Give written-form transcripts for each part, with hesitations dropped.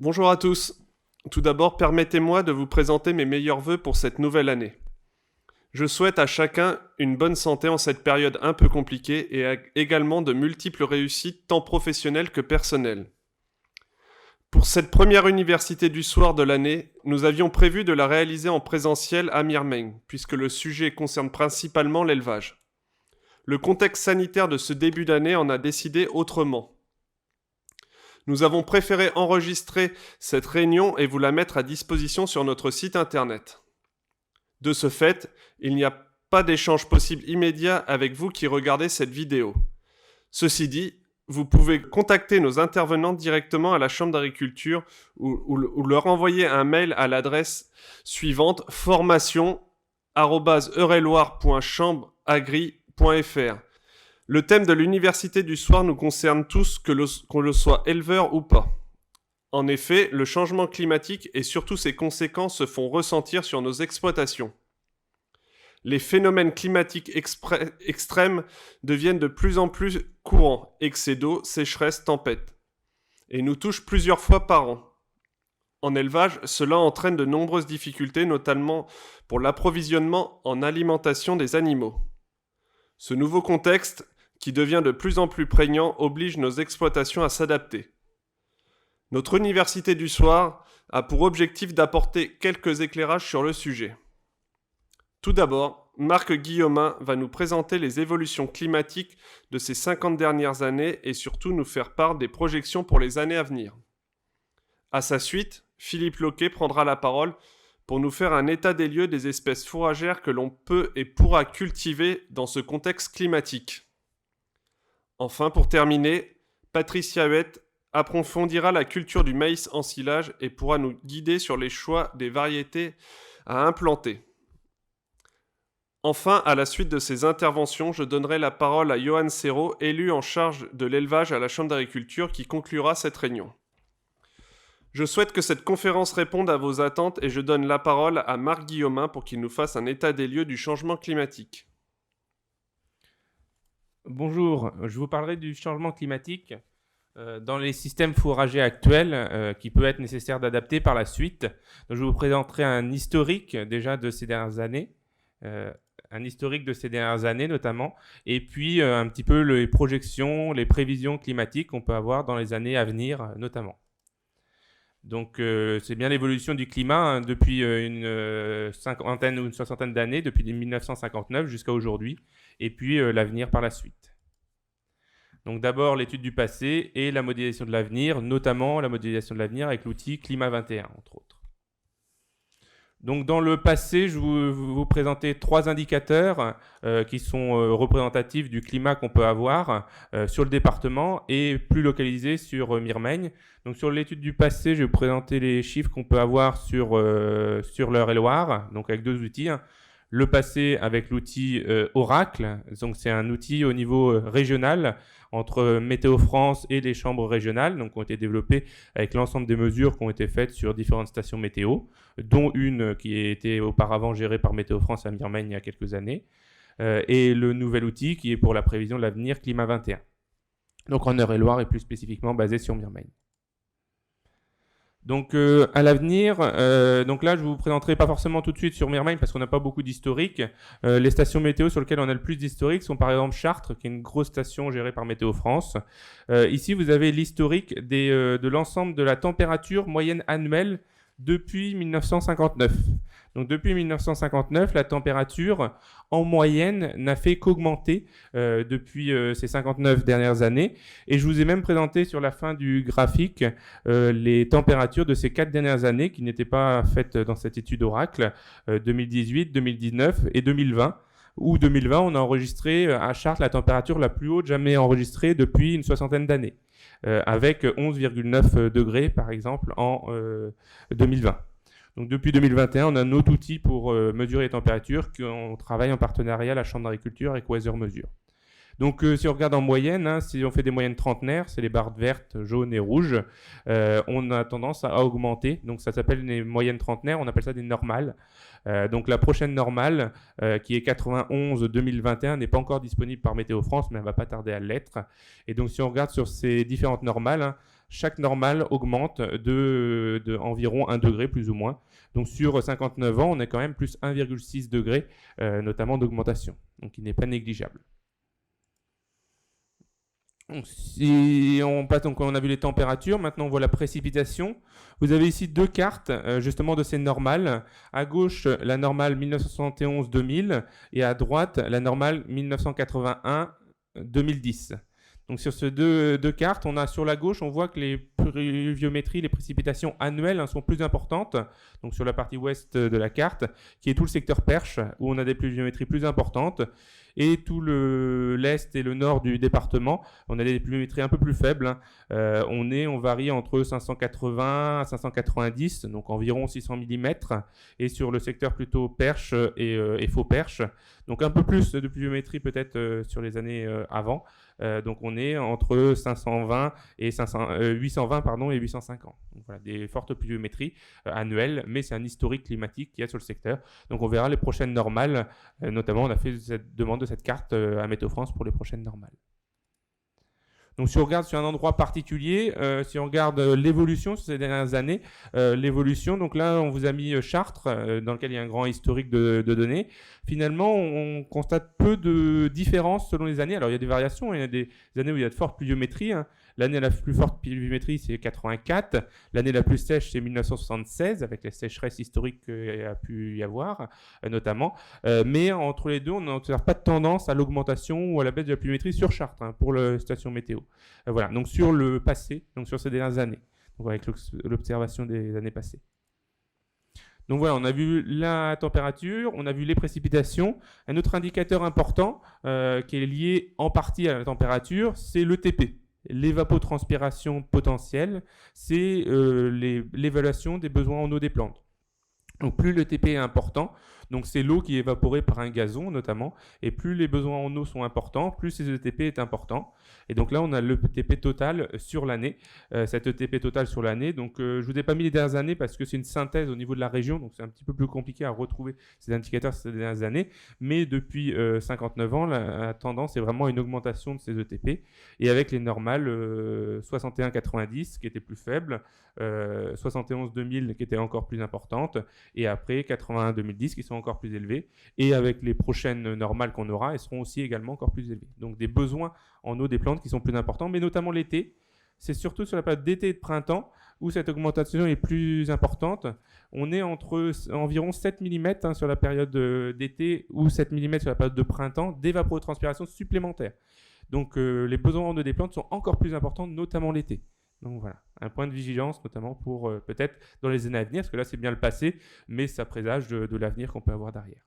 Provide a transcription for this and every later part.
Bonjour à tous. Tout d'abord, permettez-moi de vous présenter mes meilleurs vœux pour cette nouvelle année. Je souhaite à chacun une bonne santé en cette période un peu compliquée et également de multiples réussites tant professionnelles que personnelles. Pour cette première université du soir de l'année, nous avions prévu de la réaliser en présentiel à Mirmeng, puisque le sujet concerne principalement l'élevage. Le contexte sanitaire de ce début d'année en a décidé autrement. Nous avons préféré enregistrer cette réunion et vous la mettre à disposition sur notre site internet. De ce fait, il n'y a pas d'échange possible immédiat avec vous qui regardez cette vidéo. Ceci dit, vous pouvez contacter nos intervenants directement à la Chambre d'agriculture ou leur envoyer un mail à l'adresse suivante formation@eurelloir.chambreagri.fr. Le thème de l'université du soir nous concerne tous, qu'on le soit éleveur ou pas. En effet, le changement climatique et surtout ses conséquences se font ressentir sur nos exploitations. Les phénomènes climatiques extrêmes deviennent de plus en plus courants, excès d'eau, sécheresse, tempêtes, et nous touchent plusieurs fois par an. En élevage, cela entraîne de nombreuses difficultés, notamment pour l'approvisionnement en alimentation des animaux. Ce nouveau contexte, qui devient de plus en plus prégnant, oblige nos exploitations à s'adapter. Notre université du soir a pour objectif d'apporter quelques éclairages sur le sujet. Tout d'abord, Marc Guillaumin va nous présenter les évolutions climatiques de ces 50 dernières années et surtout nous faire part des projections pour les années à venir. À sa suite, Philippe Loquet prendra la parole pour nous faire un état des lieux des espèces fourragères que l'on peut et pourra cultiver dans ce contexte climatique. Enfin, pour terminer, Patricia Huette approfondira la culture du maïs en silage et pourra nous guider sur les choix des variétés à implanter. Enfin, à la suite de ces interventions, je donnerai la parole à Johan Serrault, élu en charge de l'élevage à la Chambre d'agriculture, qui conclura cette réunion. Je souhaite que cette conférence réponde à vos attentes et je donne la parole à Marc Guillaumin pour qu'il nous fasse un état des lieux du changement climatique. Bonjour, je vous parlerai du changement climatique dans les systèmes fourragers actuels qui peut être nécessaire d'adapter par la suite. Donc, je vous présenterai un historique déjà de ces dernières années, notamment, et puis un petit peu les projections, les prévisions climatiques qu'on peut avoir dans les années à venir notamment. Donc c'est bien l'évolution du climat depuis une cinquantaine ou une soixantaine d'années, depuis 1959 jusqu'à aujourd'hui, et puis l'avenir par la suite. Donc d'abord l'étude du passé et la modélisation de l'avenir, notamment la modélisation de l'avenir avec l'outil Climat 21, entre autres. Donc dans le passé, je vais vous présenter 3 indicateurs qui sont représentatifs du climat qu'on peut avoir sur le département et plus localisés sur Mirmeng. Donc sur l'étude du passé, je vais vous présenter les chiffres qu'on peut avoir sur l'Eure-et-Loir, donc avec 2 outils. Le passé avec l'outil Oracle, donc c'est un outil au niveau régional entre Météo France et les chambres régionales, donc qui ont été développées avec l'ensemble des mesures qui ont été faites sur différentes stations météo, dont une qui était auparavant gérée par Météo France à Mirmeng il y a quelques années, et le nouvel outil qui est pour la prévision de l'avenir Climat 21. Donc en Eure-et-Loir et plus spécifiquement basé sur Mirmeng. Donc à l'avenir, donc là je vous présenterai pas forcément tout de suite sur Mirmeng parce qu'on n'a pas beaucoup d'historique. Les stations météo sur lesquelles on a le plus d'historique sont par exemple Chartres, qui est une grosse station gérée par Météo France. Ici vous avez l'historique de l'ensemble de la température moyenne annuelle depuis 1959. Donc depuis 1959, la température en moyenne n'a fait qu'augmenter depuis ces 59 dernières années. Et je vous ai même présenté sur la fin du graphique les températures de ces 4 dernières années qui n'étaient pas faites dans cette étude Oracle, 2018, 2019 et 2020. Où 2020, on a enregistré à Chartres la température la plus haute jamais enregistrée depuis une soixantaine d'années, avec 11,9 degrés par exemple en 2020. Donc depuis 2021, on a un autre outil pour mesurer les températures, qu'on travaille en partenariat à la Chambre d'agriculture avec Weather Mesure. Donc si on regarde en moyenne, si on fait des moyennes trentenaires, c'est les barres vertes, jaunes et rouges, on a tendance à augmenter. Donc ça s'appelle les moyennes trentenaires, on appelle ça des normales. Donc la prochaine normale, qui est 91-2021, n'est pas encore disponible par Météo France, mais elle ne va pas tarder à l'être. Et donc si on regarde sur ces différentes normales, chaque normale augmente de environ 1 degré plus ou moins. Donc sur 59 ans, on est quand même plus 1,6 degré, notamment d'augmentation. Donc il n'est pas négligeable. Donc, si on passe, donc on a vu les températures, maintenant on voit la précipitation. Vous avez ici deux cartes justement de ces normales. À gauche, la normale 1971-2000 et à droite, la normale 1981-2010. Donc sur ces deux cartes, on a sur la gauche, on voit que les pluviométries, les précipitations annuelles sont plus importantes. Donc sur la partie ouest de la carte, qui est tout le secteur Perche, où on a des pluviométries plus importantes. Et tout l'est et le nord du département, on a des pluviométries un peu plus faibles. On varie entre 580 à 590, donc environ 600 mm. Et sur le secteur plutôt Perche et faux Perche, donc un peu plus de pluviométrie peut-être sur les années avant. Donc on est entre 520 et 820 et 850. Donc voilà, des fortes pluviométries annuelles, mais c'est un historique climatique qu'il y a sur le secteur. Donc on verra les prochaines normales, notamment on a fait cette demande de cette carte à Météo France pour les prochaines normales. Donc si on regarde sur un endroit particulier, si on regarde l'évolution sur ces dernières années, donc là on vous a mis Chartres, dans lequel il y a un grand historique de données. Finalement, on constate peu de différences selon les années. Alors il y a des variations, il y a des années où il y a de fortes pluviométries. L'année la plus forte pluviométrie, c'est 84. L'année la plus sèche, c'est 1976, avec les sécheresses historiques qu'il y a pu y avoir, notamment. Mais entre les deux, on n'observe pas de tendance à l'augmentation ou à la baisse de la pluviométrie sur Chartres pour la station météo. Voilà, donc sur le passé, donc sur ces dernières années, donc avec l'observation des années passées. Donc voilà, on a vu la température, on a vu les précipitations. Un autre indicateur important qui est lié en partie à la température, c'est l'ETP. L'évapotranspiration potentielle, c'est l'évaluation des besoins en eau des plantes. Donc plus l'ETP est important, donc c'est l'eau qui est évaporée par un gazon notamment, et plus les besoins en eau sont importants, plus ces ETP est important. Et donc là on a l'ETP total sur l'année, cet ETP total sur l'année. Donc je vous ai pas mis les dernières années parce que c'est une synthèse au niveau de la région, donc c'est un petit peu plus compliqué à retrouver ces indicateurs ces dernières années. Mais depuis 59 ans, la tendance est vraiment une augmentation de ces ETP, et avec les normales 61-90 qui étaient plus faibles, 71-2000 qui étaient encore plus importantes, et après 81-2010 qui sont encore plus élevés, et avec les prochaines normales qu'on aura, elles seront aussi également encore plus élevées. Donc des besoins en eau des plantes qui sont plus importants, mais notamment l'été. C'est surtout sur la période d'été et de printemps où cette augmentation est plus importante. On est entre environ 7 mm sur la période d'été ou 7 mm sur la période de printemps d'évapotranspiration supplémentaire. Donc les besoins en eau des plantes sont encore plus importants, notamment l'été. Donc voilà, un point de vigilance notamment pour peut-être dans les années à venir, parce que là c'est bien le passé, mais ça présage de l'avenir qu'on peut avoir derrière.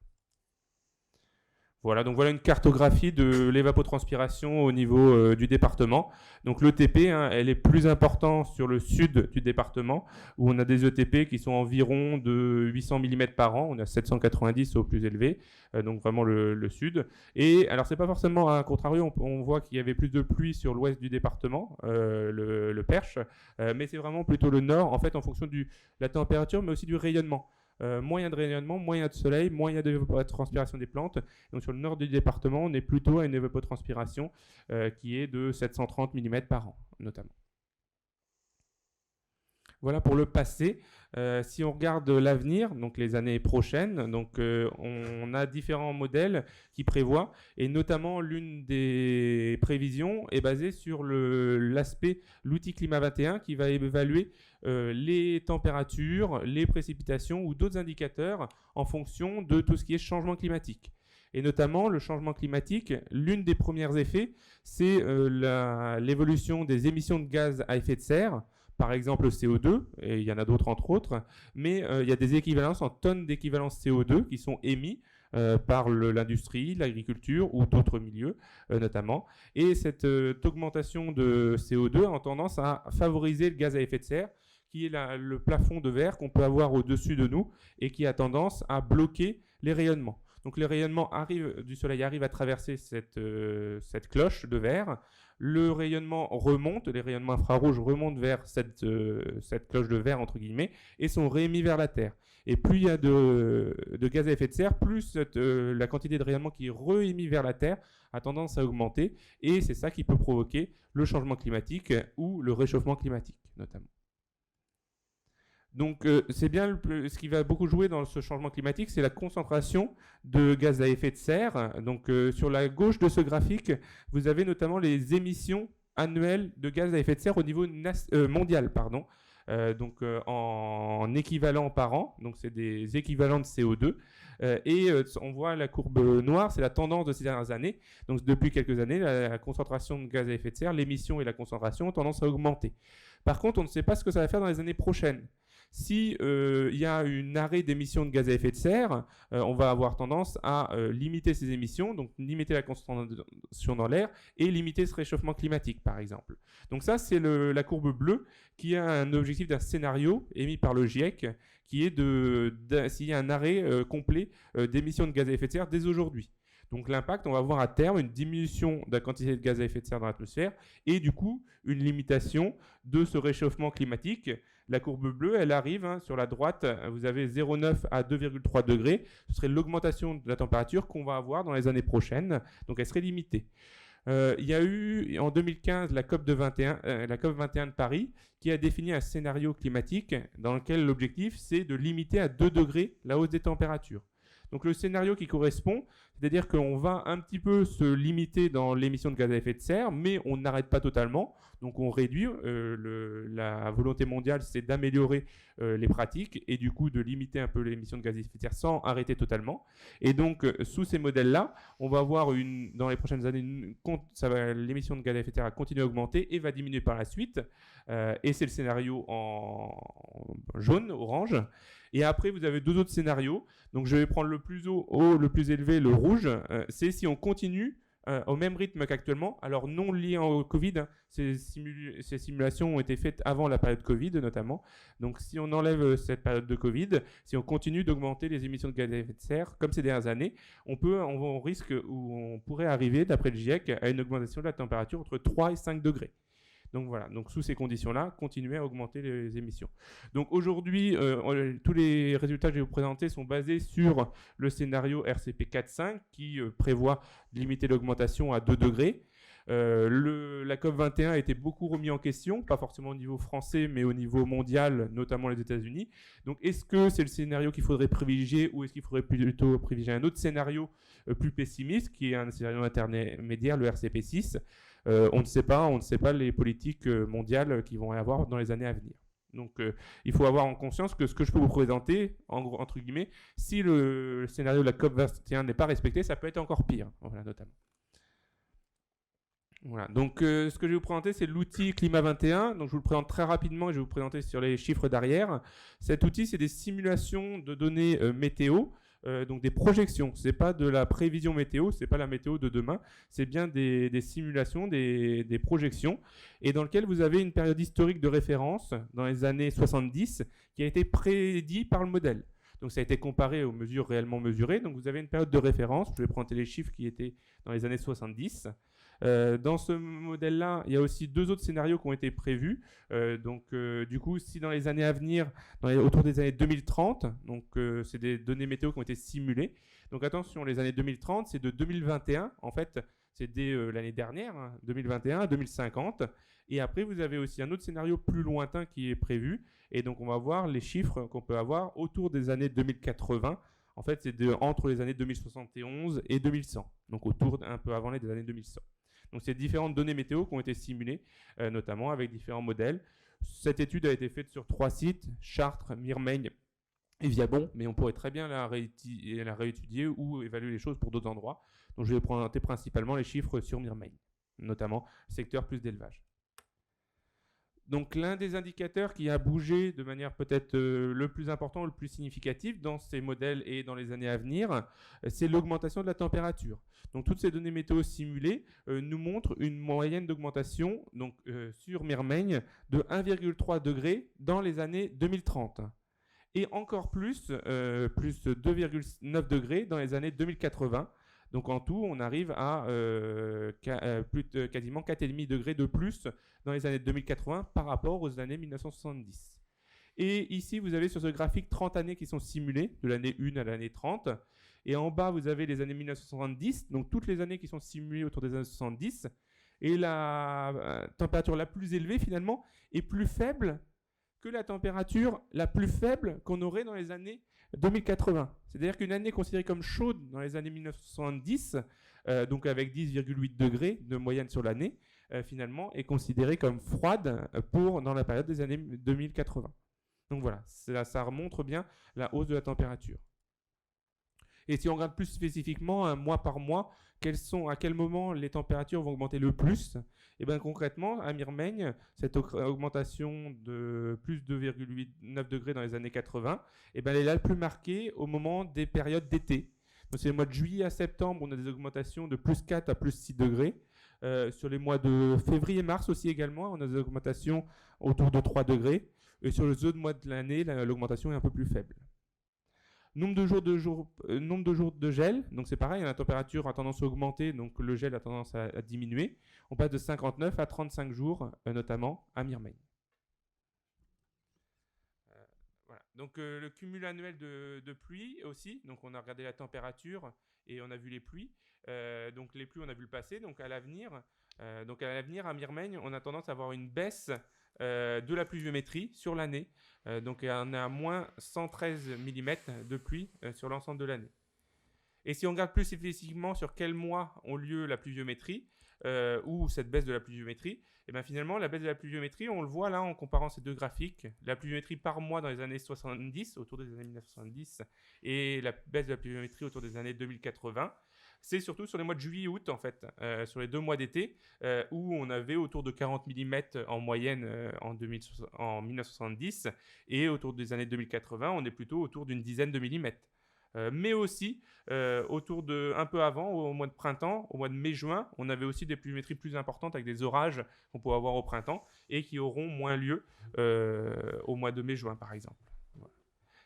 Voilà, donc voilà une cartographie de l'évapotranspiration au niveau du département. Donc l'ETP, elle est plus importante sur le sud du département, où on a des ETP qui sont environ de 800 mm par an. On a 790 au plus élevé, donc vraiment le sud. Et alors c'est pas forcément à contrario, on voit qu'il y avait plus de pluie sur l'ouest du département, le Perche, mais c'est vraiment plutôt le nord, en fait en fonction de la température, mais aussi du rayonnement. Moins il y a de rayonnement, moins il y a de soleil, moins il y a de transpiration des plantes. Donc sur le nord du département, on est plutôt à une évapotranspiration qui est de 730 mm par an, notamment. Voilà pour le passé. Si on regarde l'avenir, donc les années prochaines, donc on a différents modèles qui prévoient, et notamment l'une des prévisions est basée sur l'outil Climat 21 qui va évaluer les températures, les précipitations ou d'autres indicateurs en fonction de tout ce qui est changement climatique. Et notamment, le changement climatique, l'une des premières effets, c'est l'évolution des émissions de gaz à effet de serre, par exemple le CO2, et il y en a d'autres entre autres, mais il y a des équivalences en tonnes d'équivalence CO2 qui sont émis par l'industrie, l'agriculture ou d'autres milieux notamment. Et cette augmentation de CO2 a tendance à favoriser le gaz à effet de serre, qui est le plafond de verre qu'on peut avoir au-dessus de nous et qui a tendance à bloquer les rayonnements. Donc les rayonnements du soleil arrivent à traverser cette cloche de verre, le rayonnement remonte, les rayonnements infrarouges remontent vers cette cloche de verre, entre guillemets, et sont réémis vers la Terre. Et plus il y a de gaz à effet de serre, plus la quantité de rayonnement qui est réémis vers la Terre a tendance à augmenter, et c'est ça qui peut provoquer le changement climatique ou le réchauffement climatique, notamment. Donc c'est bien ce qui va beaucoup jouer dans ce changement climatique, c'est la concentration de gaz à effet de serre. Donc sur la gauche de ce graphique, vous avez notamment les émissions annuelles de gaz à effet de serre au niveau mondial, en équivalent par an, donc c'est des équivalents de CO2, on voit la courbe noire, c'est la tendance de ces dernières années. Donc depuis quelques années, la concentration de gaz à effet de serre, l'émission et la concentration ont tendance à augmenter. Par contre, on ne sait pas ce que ça va faire dans les années prochaines. Si y a un arrêt d'émissions de gaz à effet de serre, on va avoir tendance à limiter ces émissions, donc limiter la concentration dans l'air et limiter ce réchauffement climatique, par exemple. Donc ça, c'est la courbe bleue qui a un objectif d'un scénario émis par le GIEC, qui est s'il y a un arrêt complet d'émissions de gaz à effet de serre dès aujourd'hui. Donc l'impact, on va voir à terme une diminution de la quantité de gaz à effet de serre dans l'atmosphère et du coup une limitation de ce réchauffement climatique. La courbe bleue, elle arrive sur la droite, vous avez 0,9 à 2,3 degrés. Ce serait l'augmentation de la température qu'on va avoir dans les années prochaines, donc elle serait limitée. Il y a eu en 2015 la COP 21 de Paris qui a défini un scénario climatique dans lequel l'objectif c'est de limiter à 2 degrés la hausse des températures. Donc le scénario qui correspond, c'est-à-dire qu'on va un petit peu se limiter dans l'émission de gaz à effet de serre, mais on n'arrête pas totalement. Donc on réduit. La volonté mondiale, c'est d'améliorer les pratiques et du coup de limiter un peu l'émission de gaz à effet de serre sans arrêter totalement. Et donc sous ces modèles-là, on va voir dans les prochaines années, l'émission de gaz à effet de serre va continuer à augmenter et va diminuer par la suite. Et c'est le scénario en jaune, orange. Et après, vous avez deux autres scénarios. Donc, je vais prendre le plus haut, le plus élevé, le rouge. C'est si on continue au même rythme qu'actuellement. Alors, non lié au Covid. Hein. Ces simulations ont été faites avant la période Covid, notamment. Donc, si on enlève cette période de Covid, si on continue d'augmenter les émissions de gaz à effet de serre, comme ces dernières années, on pourrait arriver, d'après le GIEC, à une augmentation de la température entre 3 et 5 degrés. Donc voilà, donc sous ces conditions-là, continuer à augmenter les émissions. Donc aujourd'hui, tous les résultats que je vais vous présenter sont basés sur le scénario RCP 4.5 qui prévoit de limiter l'augmentation à 2 degrés. La COP21 a été beaucoup remis en question, pas forcément au niveau français, mais au niveau mondial, notamment les États-Unis. Donc est-ce que c'est le scénario qu'il faudrait privilégier ou est-ce qu'il faudrait plutôt privilégier un autre scénario plus pessimiste, qui est un scénario intermédiaire, le RCP 6 ? On ne sait pas les politiques mondiales qui vont y avoir dans les années à venir. Donc il faut avoir en conscience que ce que je peux vous présenter, entre guillemets, si le scénario de la COP21 n'est pas respecté, ça peut être encore pire, voilà, notamment. Voilà, donc ce que je vais vous présenter, c'est l'outil Climat 21. Donc je vous le présente très rapidement et je vais vous présenter sur les chiffres derrière. Cet outil, c'est des simulations de données météo. Donc des projections, c'est pas de la prévision météo, c'est pas la météo de demain, c'est bien des simulations, des projections, et dans lequel vous avez une période historique de référence dans les années 70 qui a été prédit par le modèle. Donc ça a été comparé aux mesures réellement mesurées, donc vous avez une période de référence, je vais présenter les chiffres qui étaient dans les années 70. Dans ce modèle-là, il y a aussi deux autres scénarios qui ont été prévus. Du coup, si dans les années à venir, autour des années 2030, donc c'est des données météo qui ont été simulées. Donc attention, les années 2030, c'est de 2021, en fait, c'est dès l'année dernière, 2021 à 2050. Et après, vous avez aussi un autre scénario plus lointain qui est prévu. Et donc, on va voir les chiffres qu'on peut avoir autour des années 2080. En fait, c'est entre les années 2071 et 2100. Donc, un peu avant les années 2100. Donc, c'est différentes données météo qui ont été simulées, notamment avec différents modèles. Cette étude a été faite sur 3 sites, Chartres, Mirmeil et Viabon, mais on pourrait très bien la réétudier ou évaluer les choses pour d'autres endroits. Donc, je vais présenter principalement les chiffres sur Mirmeil, notamment secteur plus d'élevage. Donc l'un des indicateurs qui a bougé de manière peut-être le plus important, le plus significatif dans ces modèles et dans les années à venir, c'est l'augmentation de la température. Donc toutes ces données météo simulées nous montrent une moyenne d'augmentation sur Mirmeil de 1,3 degré dans les années 2030. Et encore plus 2,9 degrés dans les années 2080. Donc en tout, on arrive à quasiment 4,5 degrés de plus dans les années 2080 par rapport aux années 1970. Et ici, vous avez sur ce graphique 30 années qui sont simulées, de l'année 1 à l'année 30. Et en bas, vous avez les années 1970, donc toutes les années qui sont simulées autour des années 70. Et la température la plus élevée, finalement, est plus faible que la température la plus faible qu'on aurait dans les années 2080. C'est-à-dire qu'une année considérée comme chaude dans les années 1970, donc avec 10,8 degrés de moyenne sur l'année, finalement, est considérée comme froide dans la période des années 2080. Donc voilà, ça montre bien la hausse de la température. Et si on regarde plus spécifiquement, mois par mois, à quel moment les températures vont augmenter le plus, et bien concrètement, à Mirmaigne, cette augmentation de plus 2,9 degrés dans les années 80, et bien elle est là le plus marquée au moment des périodes d'été. Donc c'est le mois de juillet à septembre, on a des augmentations de plus 4 à plus 6 degrés. Sur les mois de février et mars aussi également, on a des augmentations autour de 3 degrés. Et sur les autres mois de l'année, l'augmentation est un peu plus faible. Nombre de jours de gel, donc c'est pareil, la température a tendance à augmenter, donc le gel a tendance à diminuer. On passe de 59 à 35 jours, notamment à Mirmaigne. Voilà. Donc le cumul annuel de pluie aussi, donc on a regardé la température et on a vu les pluies. Donc les pluies, on a vu le passé, donc à l'avenir, à Mirmaigne, on a tendance à avoir une baisse de la pluviométrie sur l'année. Donc on est à moins 113 mm de pluie sur l'ensemble de l'année. Et si on regarde plus spécifiquement sur quels mois ont lieu la pluviométrie, ou cette baisse de la pluviométrie, et bien finalement la baisse de la pluviométrie, on le voit là en comparant ces deux graphiques, la pluviométrie par mois dans les années 70, autour des années 1970, et la baisse de la pluviométrie autour des années 2080. C'est surtout sur les mois de juillet et août, en fait, sur les 2 mois d'été, où on avait autour de 40 mm en moyenne en 1970, et autour des années 2080, on est plutôt autour d'une dizaine de millimètres. Mais aussi, un peu avant, au mois de printemps, au mois de mai-juin, on avait aussi des pluviométries plus importantes avec des orages qu'on peut avoir au printemps, et qui auront moins lieu au mois de mai-juin, par exemple.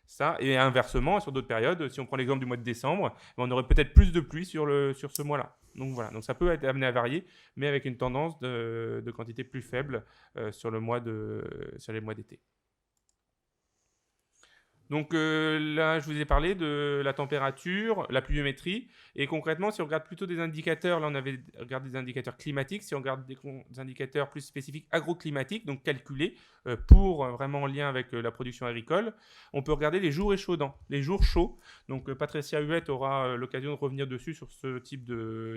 Ça, et inversement, sur d'autres périodes, si on prend l'exemple du mois de décembre, on aurait peut-être plus de pluie sur ce mois-là. Donc voilà, donc ça peut être amené à varier, mais avec une tendance de quantité plus faible sur les mois d'été. Donc là, je vous ai parlé de la température, la pluviométrie, et concrètement, si on regarde plutôt des indicateurs, là on avait regardé des indicateurs climatiques, si on regarde des indicateurs plus spécifiques agroclimatiques, donc calculés pour vraiment en lien avec la production agricole, on peut regarder les jours échaudants, les jours chauds. Donc Patricia Huette aura l'occasion de revenir dessus sur ce type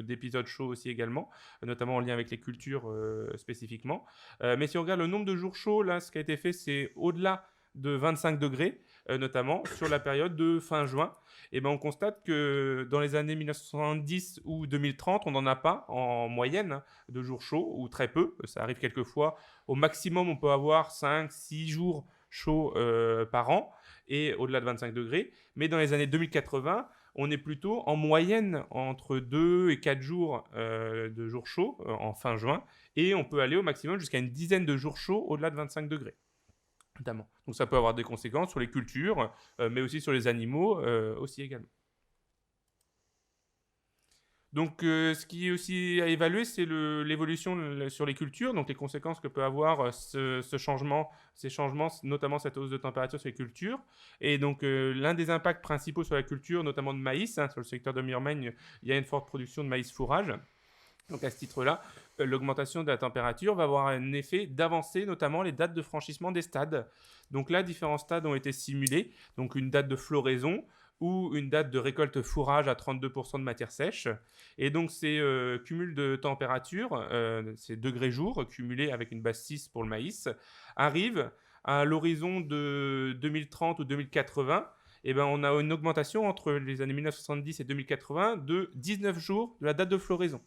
d'épisode chaud aussi également, notamment en lien avec les cultures spécifiquement. Mais si on regarde le nombre de jours chauds, là, ce qui a été fait, c'est au-delà de 25 degrés, notamment sur la période de fin juin. Et ben on constate que dans les années 1970 ou 2030, on n'en a pas en moyenne de jours chauds, ou très peu. Ça arrive quelquefois. Au maximum, on peut avoir 5-6 jours chauds par an, et au-delà de 25 degrés. Mais dans les années 2080, on est plutôt en moyenne entre 2 et 4 jours de jours chauds en fin juin, et on peut aller au maximum jusqu'à une dizaine de jours chauds au-delà de 25 degrés. Notamment. Donc ça peut avoir des conséquences sur les cultures, mais aussi sur les animaux aussi également. Donc ce qui est aussi à évaluer, c'est l'évolution sur les cultures, donc les conséquences que peut avoir ces changements, notamment cette hausse de température sur les cultures. Et donc l'un des impacts principaux sur la culture, notamment de maïs, sur le secteur de Mirmaigne, il y a une forte production de maïs fourrage. Donc à ce titre-là, l'augmentation de la température va avoir un effet d'avancer notamment les dates de franchissement des stades. Donc là, différents stades ont été simulés, donc une date de floraison ou une date de récolte fourrage à 32% de matière sèche. Et donc ces cumuls de température, ces degrés jours cumulés avec une base 6 pour le maïs, arrivent à l'horizon de 2030 ou 2080. Et ben, on a une augmentation entre les années 1970 et 2080 de 19 jours de la date de floraison.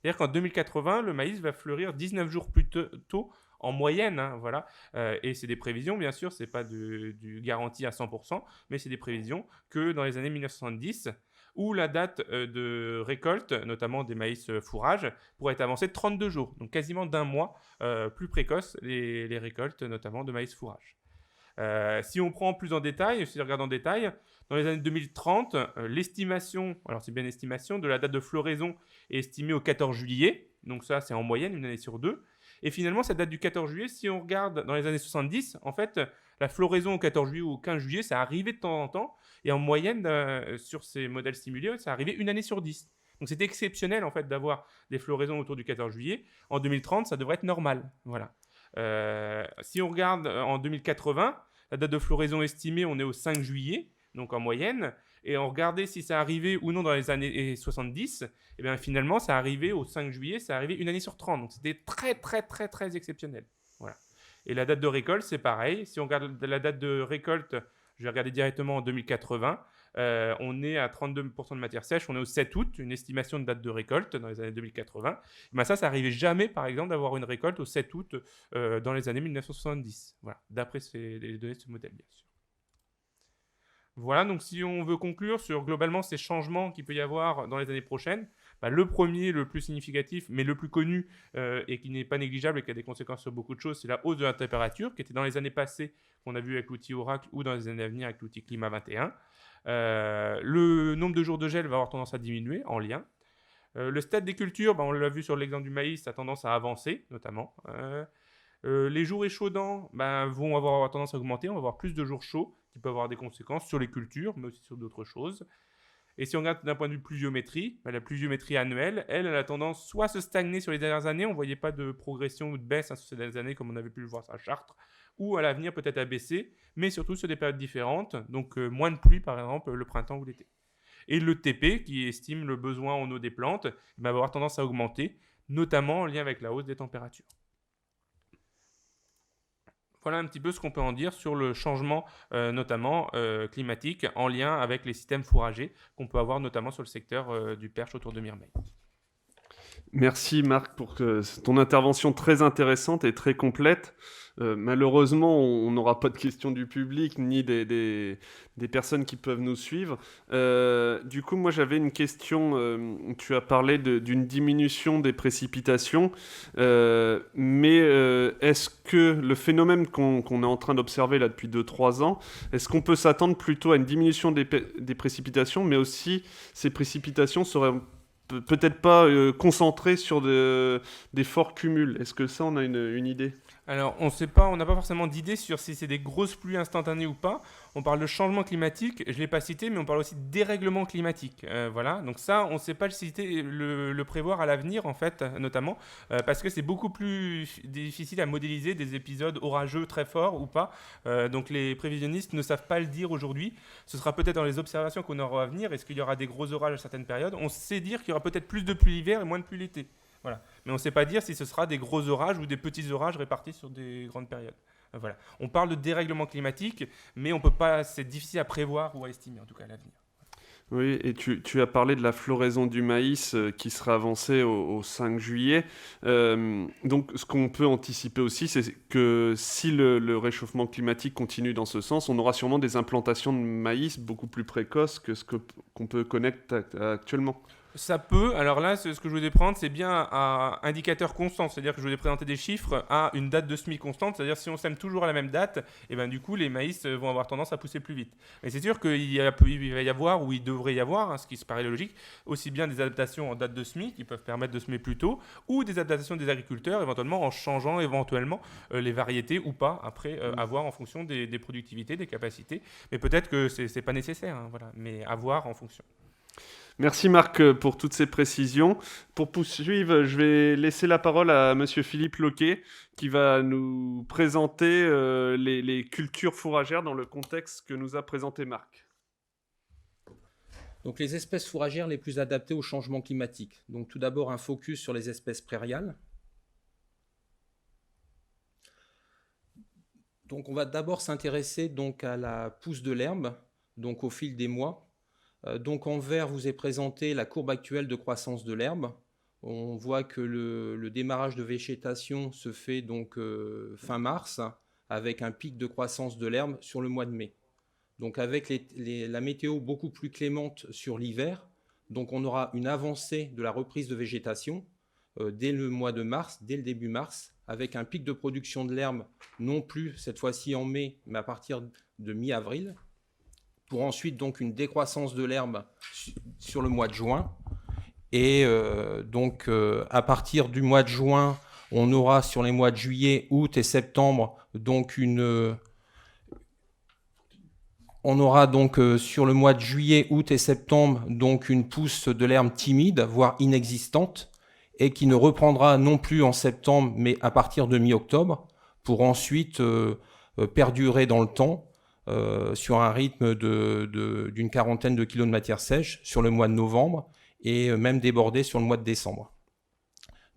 C'est-à-dire qu'en 2080, le maïs va fleurir 19 jours plus tôt en moyenne. Voilà. Et c'est des prévisions, bien sûr, ce n'est pas du garantie à 100%, mais c'est des prévisions que dans les années 1970, où la date de récolte, notamment des maïs fourrage, pourrait être avancée de 32 jours, donc quasiment d'un mois plus précoce les récoltes, notamment de maïs fourrage. Si on prend plus en détail, si on regarde en détail, dans les années 2030, l'estimation, alors c'est bien l'estimation, de la date de floraison est estimée au 14 juillet. Donc ça, c'est en moyenne, une année sur deux. Et finalement, cette date du 14 juillet, si on regarde dans les années 70, en fait, la floraison au 14 juillet ou au 15 juillet, ça arrivait de temps en temps. Et en moyenne, sur ces modèles simulés, ça arrivait une année sur 10. Donc c'est exceptionnel, en fait, d'avoir des floraisons autour du 14 juillet. En 2030, ça devrait être normal. Voilà. Si on regarde en 2080, la date de floraison estimée, on est au 5 juillet, donc en moyenne. Et on regardait si ça arrivait ou non dans les années 70, et bien finalement, ça arrivait au 5 juillet, ça arrivait une année sur 30. Donc c'était très, très, très, très exceptionnel. Voilà. Et la date de récolte, c'est pareil. Si on regarde la date de récolte, je vais regarder directement en 2080. On est à 32% de matière sèche, on est au 7 août, une estimation de date de récolte dans les années 2080. Ben ça n'arrivait jamais, par exemple, d'avoir une récolte au 7 août dans les années 1970. Voilà, d'après les données de ce modèle, bien sûr. Voilà, donc si on veut conclure sur globalement ces changements qu'il peut y avoir dans les années prochaines, bah, le premier, le plus significatif, mais le plus connu et qui n'est pas négligeable et qui a des conséquences sur beaucoup de choses, c'est la hausse de la température, qui était dans les années passées, qu'on a vu avec l'outil Oracle, ou dans les années à venir avec l'outil Climat 21. Le nombre de jours de gel va avoir tendance à diminuer en lien. Le stade des cultures, bah, on l'a vu sur l'exemple du maïs, a tendance à avancer, notamment. Les jours échaudants vont avoir tendance à augmenter, on va avoir plus de jours chauds qui peuvent avoir des conséquences sur les cultures, mais aussi sur d'autres choses. Et si on regarde d'un point de vue pluviométrie, la pluviométrie annuelle, elle a tendance soit à se stagner sur les dernières années, on ne voyait pas de progression ou de baisse sur ces dernières années comme on avait pu le voir à Chartres, ou à l'avenir peut-être à baisser, mais surtout sur des périodes différentes, donc moins de pluie par exemple le printemps ou l'été. Et le TP, qui estime le besoin en eau des plantes, va avoir tendance à augmenter, notamment en lien avec la hausse des températures. Voilà un petit peu ce qu'on peut en dire sur le changement notamment climatique en lien avec les systèmes fourragers qu'on peut avoir notamment sur le secteur du Perche autour de Mirmeil. Merci Marc pour ton intervention très intéressante et très complète. Malheureusement, on n'aura pas de questions du public ni des personnes qui peuvent nous suivre. Du coup, moi j'avais une question. Tu as parlé d'une diminution des précipitations, mais est-ce que le phénomène qu'on est en train d'observer là depuis 2-3 ans, est-ce qu'on peut s'attendre plutôt à une diminution des précipitations, mais aussi ces précipitations seraient peut-être pas concentrées sur des forts cumuls? Est-ce que ça, on a une idée? Alors, on sait pas, on n'a pas forcément d'idée sur si c'est des grosses pluies instantanées ou pas. On parle de changement climatique, je ne l'ai pas cité, mais on parle aussi de dérèglement climatique. Voilà, donc ça, on ne sait pas le citer, le prévoir à l'avenir, en fait, notamment, parce que c'est beaucoup plus difficile à modéliser des épisodes orageux très forts ou pas. Donc les prévisionnistes ne savent pas le dire aujourd'hui. Ce sera peut-être dans les observations qu'on aura à venir. Est-ce qu'il y aura des gros orages à certaines périodes? On sait dire qu'il y aura peut-être plus de pluie l'hiver et moins de pluie l'été. Voilà. Mais on ne sait pas dire si ce sera des gros orages ou des petits orages répartis sur des grandes périodes. Voilà. On parle de dérèglement climatique, mais on peut pas, c'est difficile à prévoir ou à estimer, en tout cas à l'avenir. Oui, et tu as parlé de la floraison du maïs qui sera avancée au 5 juillet. Donc, ce qu'on peut anticiper aussi, c'est que si le réchauffement climatique continue dans ce sens, on aura sûrement des implantations de maïs beaucoup plus précoces que qu'on peut connaître actuellement. Ça peut. Alors là, ce que je voulais prendre, c'est bien à indicateur constant. C'est-à-dire que je voulais présenter des chiffres à une date de semis constante. C'est-à-dire si on sème toujours à la même date, et ben du coup, les maïs vont avoir tendance à pousser plus vite. Mais c'est sûr qu'il va y avoir, ou il devrait y avoir, ce qui se paraît logique, aussi bien des adaptations en date de semis qui peuvent permettre de semer plus tôt, ou des adaptations des agriculteurs, éventuellement en changeant éventuellement les variétés ou pas, après à voir en fonction des productivités, des capacités. Mais peut-être que c'est pas nécessaire, hein, voilà. Mais à voir en fonction. Merci Marc pour toutes ces précisions. Pour poursuivre, je vais laisser la parole à Monsieur Philippe Loquet qui va nous présenter les cultures fourragères dans le contexte que nous a présenté Marc. Donc les espèces fourragères les plus adaptées au changement climatique. Donc tout d'abord un focus sur les espèces prairiales. Donc on va d'abord s'intéresser donc à la pousse de l'herbe, donc au fil des mois. Donc en vert vous est présenté la courbe actuelle de croissance de l'herbe. On voit que le démarrage de végétation se fait donc fin mars avec un pic de croissance de l'herbe sur le mois de mai. Donc avec la météo beaucoup plus clémente sur l'hiver, donc on aura une avancée de la reprise de végétation dès le mois de mars, dès le début mars, avec un pic de production de l'herbe, non plus cette fois-ci en mai, mais à partir de mi-avril, pour ensuite donc une décroissance de l'herbe sur le mois de juin. Et donc à partir du mois de juin, on aura sur les mois de juillet, août et septembre donc on aura donc sur le mois de juillet, août et septembre donc une pousse de l'herbe timide, voire inexistante, et qui ne reprendra non plus en septembre, mais à partir de mi-octobre, pour ensuite perdurer dans le temps sur un rythme d'une quarantaine de kilos de matière sèche sur le mois de novembre et même déborder sur le mois de décembre.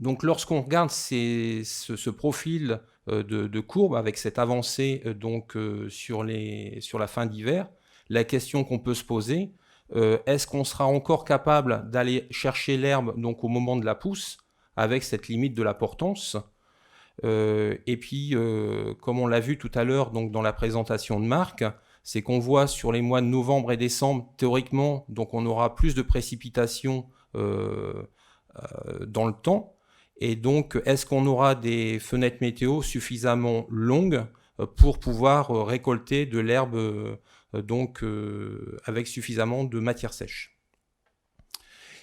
Donc lorsqu'on regarde ce profil de courbe avec cette avancée sur la fin d'hiver, la question qu'on peut se poser, est-ce qu'on sera encore capable d'aller chercher l'herbe donc au moment de la pousse avec cette limite de la portance et puis comme on l'a vu tout à l'heure donc dans la présentation de Marc, c'est qu'on voit sur les mois de novembre et décembre théoriquement donc on aura plus de précipitations dans le temps. Et donc, est-ce qu'on aura des fenêtres météo suffisamment longues pour pouvoir récolter de l'herbe avec suffisamment de matière sèche?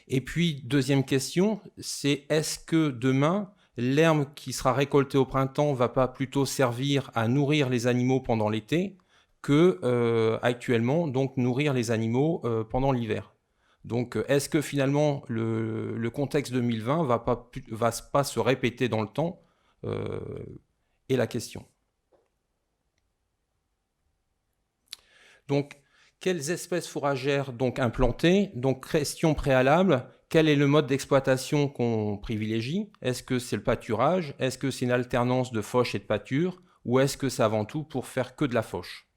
Et puis, deuxième question, c'est est-ce que demain, l'herbe qui sera récoltée au printemps va pas plutôt servir à nourrir les animaux pendant l'été que actuellement donc nourrir les animaux pendant l'hiver? Donc, est-ce que finalement le contexte 2020 va pas se répéter dans le temps est la question. Donc, quelles espèces fourragères donc implantées? Donc, question préalable, quel est le mode d'exploitation qu'on privilégie? Est-ce que c'est le pâturage? Est-ce que c'est une alternance de fauche et de pâture? Ou est-ce que c'est avant tout pour faire que de la fauche?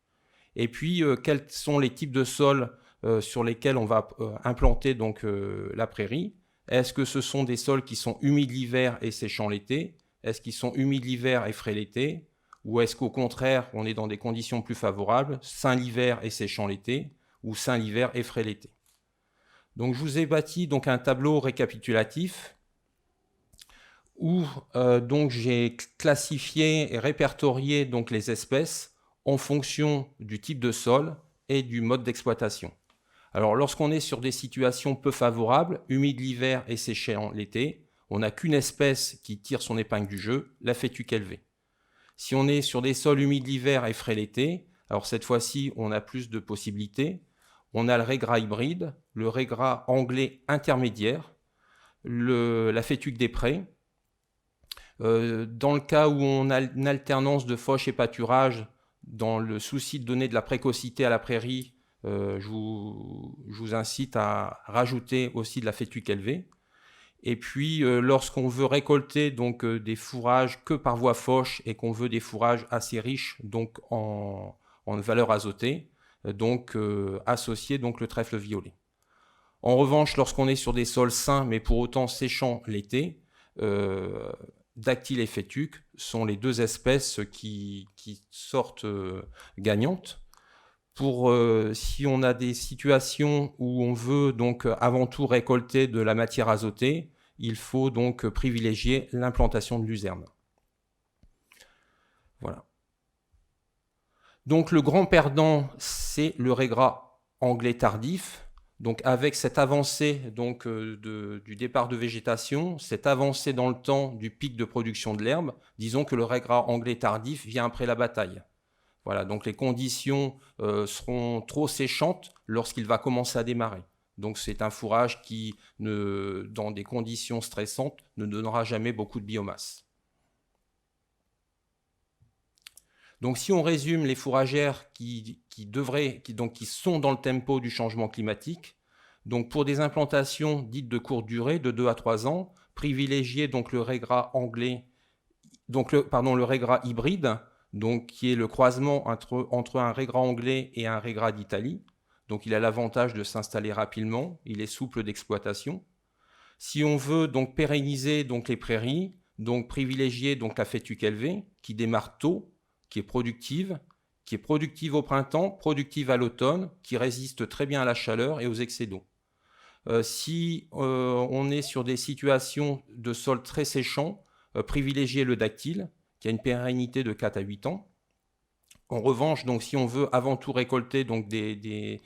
Et puis, quels sont les types de sols sur lesquels on va implanter donc la prairie? Est-ce que ce sont des sols qui sont humides l'hiver et séchants l'été? Est-ce qu'ils sont humides l'hiver et frais l'été? Ou est-ce qu'au contraire, on est dans des conditions plus favorables, sain l'hiver et séchant l'été, ou sain l'hiver et frais l'été? Donc je vous ai bâti donc un tableau récapitulatif où donc j'ai classifié et répertorié donc les espèces en fonction du type de sol et du mode d'exploitation. Alors, lorsqu'on est sur des situations peu favorables, humides l'hiver et séchant l'été, on n'a qu'une espèce qui tire son épingle du jeu, la fétuque élevée. Si on est sur des sols humides l'hiver et frais l'été, alors cette fois-ci, on a plus de possibilités. On a le régras hybride, le régras anglais intermédiaire, la fétuque des prés. Dans le cas où on a une alternance de fauche et pâturage, dans le souci de donner de la précocité à la prairie, je vous incite à rajouter aussi de la fétuque élevée. Et puis, lorsqu'on veut récolter donc des fourrages que par voie fauche et qu'on veut des fourrages assez riches donc en valeur azotée, associer donc le trèfle violet. En revanche, lorsqu'on est sur des sols sains mais pour autant séchants l'été, dactyle et fétuque sont les deux espèces qui sortent gagnantes. Pour si on a des situations où on veut donc avant tout récolter de la matière azotée, il faut donc privilégier l'implantation de luzerne. Voilà. Donc le grand perdant, c'est le régras anglais tardif. Donc avec cette avancée donc, du départ de végétation, cette avancée dans le temps du pic de production de l'herbe, disons que le régras anglais tardif vient après la bataille. Voilà, donc les conditions seront trop séchantes lorsqu'il va commencer à démarrer. Donc c'est un fourrage qui, dans des conditions stressantes, ne donnera jamais beaucoup de biomasse. Donc si on résume les fourragères qui sont dans le tempo du changement climatique, donc pour des implantations dites de courte durée, de 2 à 3 ans, privilégier donc le régras anglais, le régras hybride, donc qui est le croisement entre un régras anglais et un régras d'Italie. Donc il a l'avantage de s'installer rapidement, il est souple d'exploitation. Si on veut donc pérenniser donc les prairies, donc privilégier donc la fétuque élevée qui démarre tôt, qui est productive au printemps, productive à l'automne, qui résiste très bien à la chaleur et aux excès d'eau. Si on est sur des situations de sol très séchants, privilégier le dactyle, qui a une pérennité de 4 à 8 ans. En revanche, donc, si on veut avant tout récolter donc, des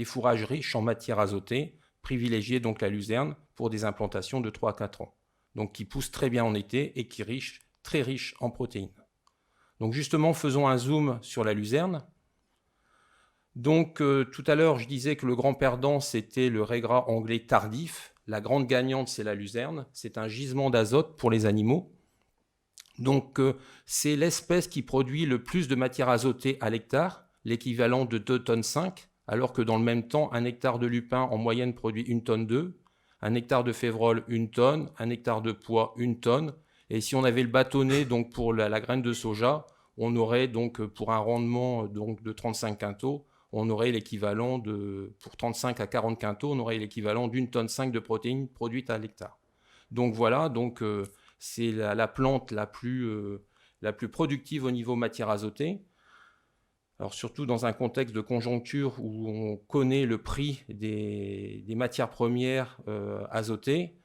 fourrages riches en matière azotée, privilégier donc la luzerne pour des implantations de 3 à 4 ans. Donc qui poussent très bien en été et qui sont très riches en protéines. Donc justement, faisons un zoom sur la luzerne. Donc tout à l'heure, je disais que le grand perdant, c'était le raiggras anglais tardif. La grande gagnante, c'est la luzerne. C'est un gisement d'azote pour les animaux. Donc c'est l'espèce qui produit le plus de matière azotée à l'hectare, l'équivalent de 2,5 tonnes, alors que dans le même temps, un hectare de lupin en moyenne produit 1,2 tonne, un hectare de févrole 1 tonne, un hectare de pois 1 tonne. Et si on avait le bâtonnet donc, pour la graine de soja, on aurait donc pour un rendement donc, de 35 quintaux, on aurait l'équivalent pour 35 à 40 quintaux, on aurait l'équivalent d'1,5 tonne de protéines produites à l'hectare. Donc voilà, donc, c'est la plante la plus productive au niveau matière azotée. Alors surtout dans un contexte de conjoncture où on connaît le prix des matières premières azotées,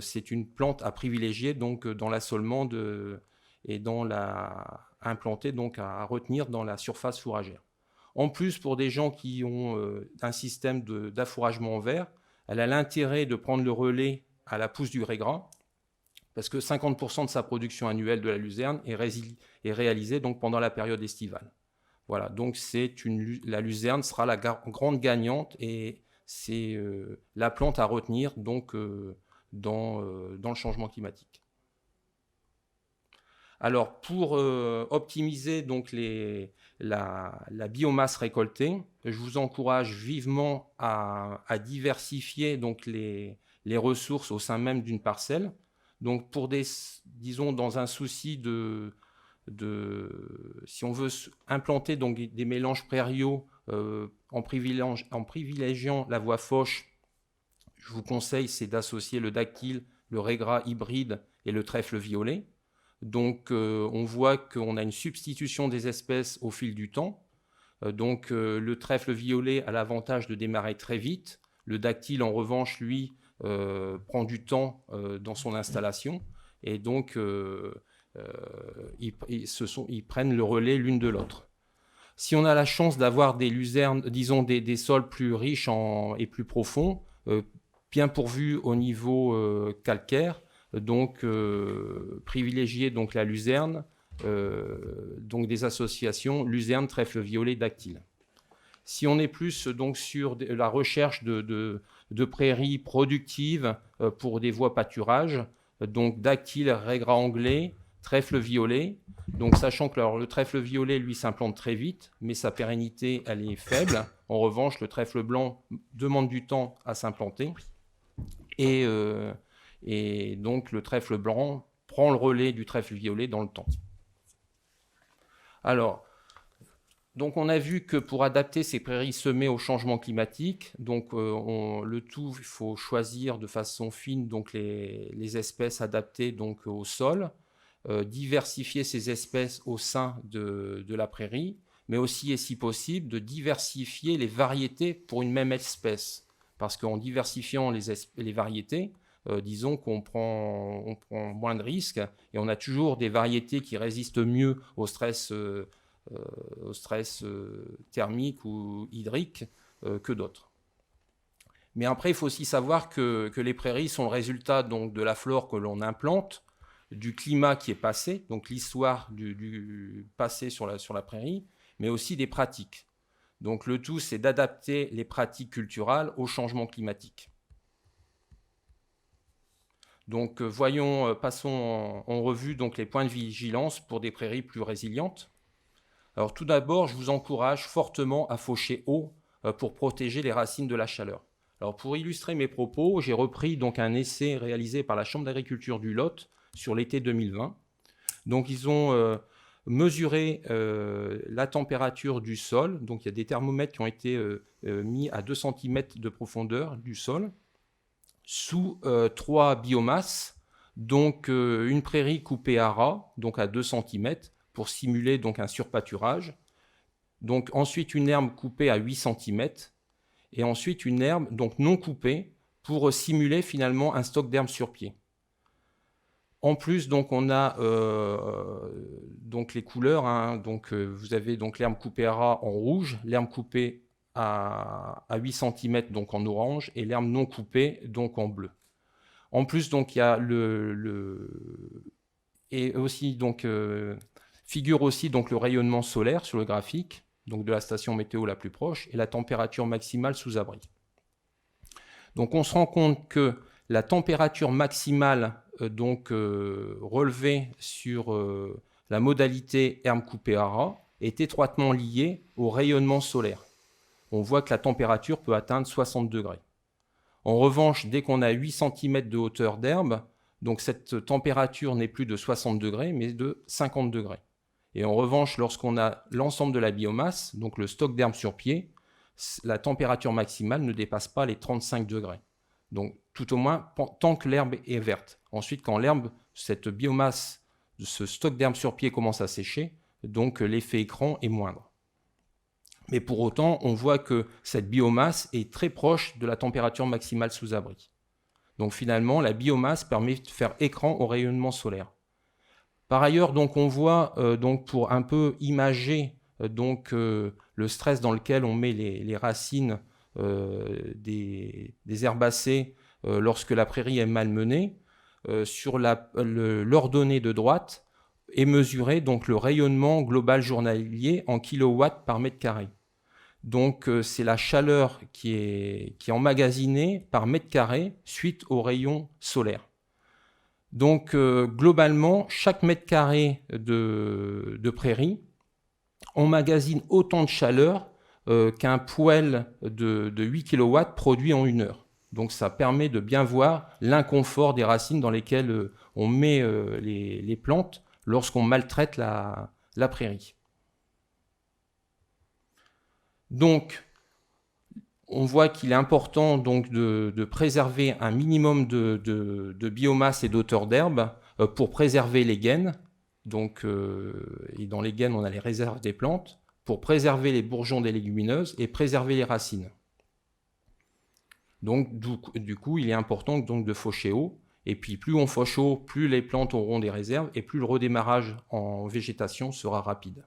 c'est une plante à privilégier donc dans l'assolement et implanter donc à retenir dans la surface fourragère. En plus, pour des gens qui ont un système d'affouragement en verre, elle a l'intérêt de prendre le relais à la pousse du raiggras, parce que 50% de sa production annuelle de la luzerne est réalisée donc pendant la période estivale. Voilà, donc la luzerne sera la grande gagnante et c'est la plante à retenir donc, dans le changement climatique. Alors, pour optimiser donc, la biomasse récoltée, je vous encourage vivement à diversifier donc, les ressources au sein même d'une parcelle. Donc, disons, dans un souci si on veut implanter donc, des mélanges prairiaux en privilégiant la voie fauche, je vous conseille, c'est d'associer le dactyle, le raiggras hybride et le trèfle violet. Donc, on voit qu'on a une substitution des espèces au fil du temps. Donc, le trèfle violet a l'avantage de démarrer très vite. Le dactyle, en revanche, lui, prend du temps dans son installation. Et donc, ils prennent le relais l'une de l'autre. Si on a la chance d'avoir des luzernes, disons des sols plus riches et plus profonds, bien pourvus au niveau calcaire, donc privilégier donc la luzerne, donc des associations luzerne, trèfle violet, dactyle. Si on est plus donc sur la recherche de prairies productives pour des voies pâturage, donc dactyle, raiggras anglais, trèfle violet. Donc sachant que le trèfle violet lui s'implante très vite, mais sa pérennité elle est faible. En revanche, le trèfle blanc demande du temps à s'implanter et donc le trèfle blanc prend le relais du trèfle violet dans le temps. Alors, donc on a vu que pour adapter ces prairies semées au changement climatique, donc il faut choisir de façon fine donc les espèces adaptées donc au sol, diversifier ces espèces au sein de la prairie, mais aussi, et si possible, de diversifier les variétés pour une même espèce. Parce qu'en diversifiant les variétés, disons qu'on prend moins de risques et on a toujours des variétés qui résistent mieux au stress thermique ou hydrique que d'autres. Mais après, il faut aussi savoir que les prairies sont le résultat donc, de la flore que l'on implante, du climat qui est passé, donc l'histoire du passé sur la prairie, mais aussi des pratiques. Donc le tout, c'est d'adapter les pratiques culturales au changement climatique. Donc passons en revue donc, les points de vigilance pour des prairies plus résilientes. Alors tout d'abord, je vous encourage fortement à faucher haut pour protéger les racines de la chaleur. Alors pour illustrer mes propos, j'ai repris donc un essai réalisé par la Chambre d'agriculture du Lot sur l'été 2020. Donc ils ont mesuré la température du sol. Donc il y a des thermomètres qui ont été mis à 2 cm de profondeur du sol sous 3 biomasses. Donc une prairie coupée à ras, donc à 2 cm, pour simuler donc un surpâturage. Donc ensuite une herbe coupée à 8 cm et ensuite une herbe donc non coupée pour simuler finalement un stock d'herbes sur pied. En plus, donc, on a donc les couleurs. Hein, donc, vous avez donc l'herbe coupée à ras en rouge, l'herbe coupée à 8 cm donc en orange, et l'herbe non coupée donc en bleu. En plus, donc, il y a et aussi donc figure aussi donc le rayonnement solaire sur le graphique, donc de la station météo la plus proche, et la température maximale sous abri. Donc, on se rend compte que la température maximale relevée sur la modalité herbe coupée à ras est étroitement liée au rayonnement solaire. On voit que la température peut atteindre 60 degrés. En revanche, dès qu'on a 8 cm de hauteur d'herbe, donc cette température n'est plus de 60 degrés, mais de 50 degrés. Et en revanche, lorsqu'on a l'ensemble de la biomasse, donc le stock d'herbe sur pied, la température maximale ne dépasse pas les 35 degrés. Donc, tout au moins, tant que l'herbe est verte. Ensuite, quand l'herbe, cette biomasse, ce stock d'herbe sur pied commence à sécher, donc l'effet écran est moindre. Mais pour autant, on voit que cette biomasse est très proche de la température maximale sous abri. Donc finalement, la biomasse permet de faire écran au rayonnement solaire. Par ailleurs, donc, on voit, donc, pour un peu imager le stress dans lequel on met les racines des herbacées lorsque la prairie est malmenée, sur l'ordonnée de droite est mesuré donc le rayonnement global journalier en kilowatts par mètre carré. Donc c'est la chaleur qui est emmagasinée par mètre carré suite aux rayons solaires. Donc globalement, chaque mètre carré de prairie emmagasine autant de chaleur qu'un poêle de 8 kW produit en 1 heure. Donc ça permet de bien voir l'inconfort des racines dans lesquelles on met les plantes lorsqu'on maltraite la prairie. Donc, on voit qu'il est important donc, de préserver un minimum de biomasse et d'auteur d'herbe pour préserver les gaines. Donc, et dans les gaines, on a les réserves des plantes, pour préserver les bourgeons des légumineuses et préserver les racines. Donc, du coup, il est important donc, de faucher haut. Et puis, plus on fauche haut, plus les plantes auront des réserves et plus le redémarrage en végétation sera rapide.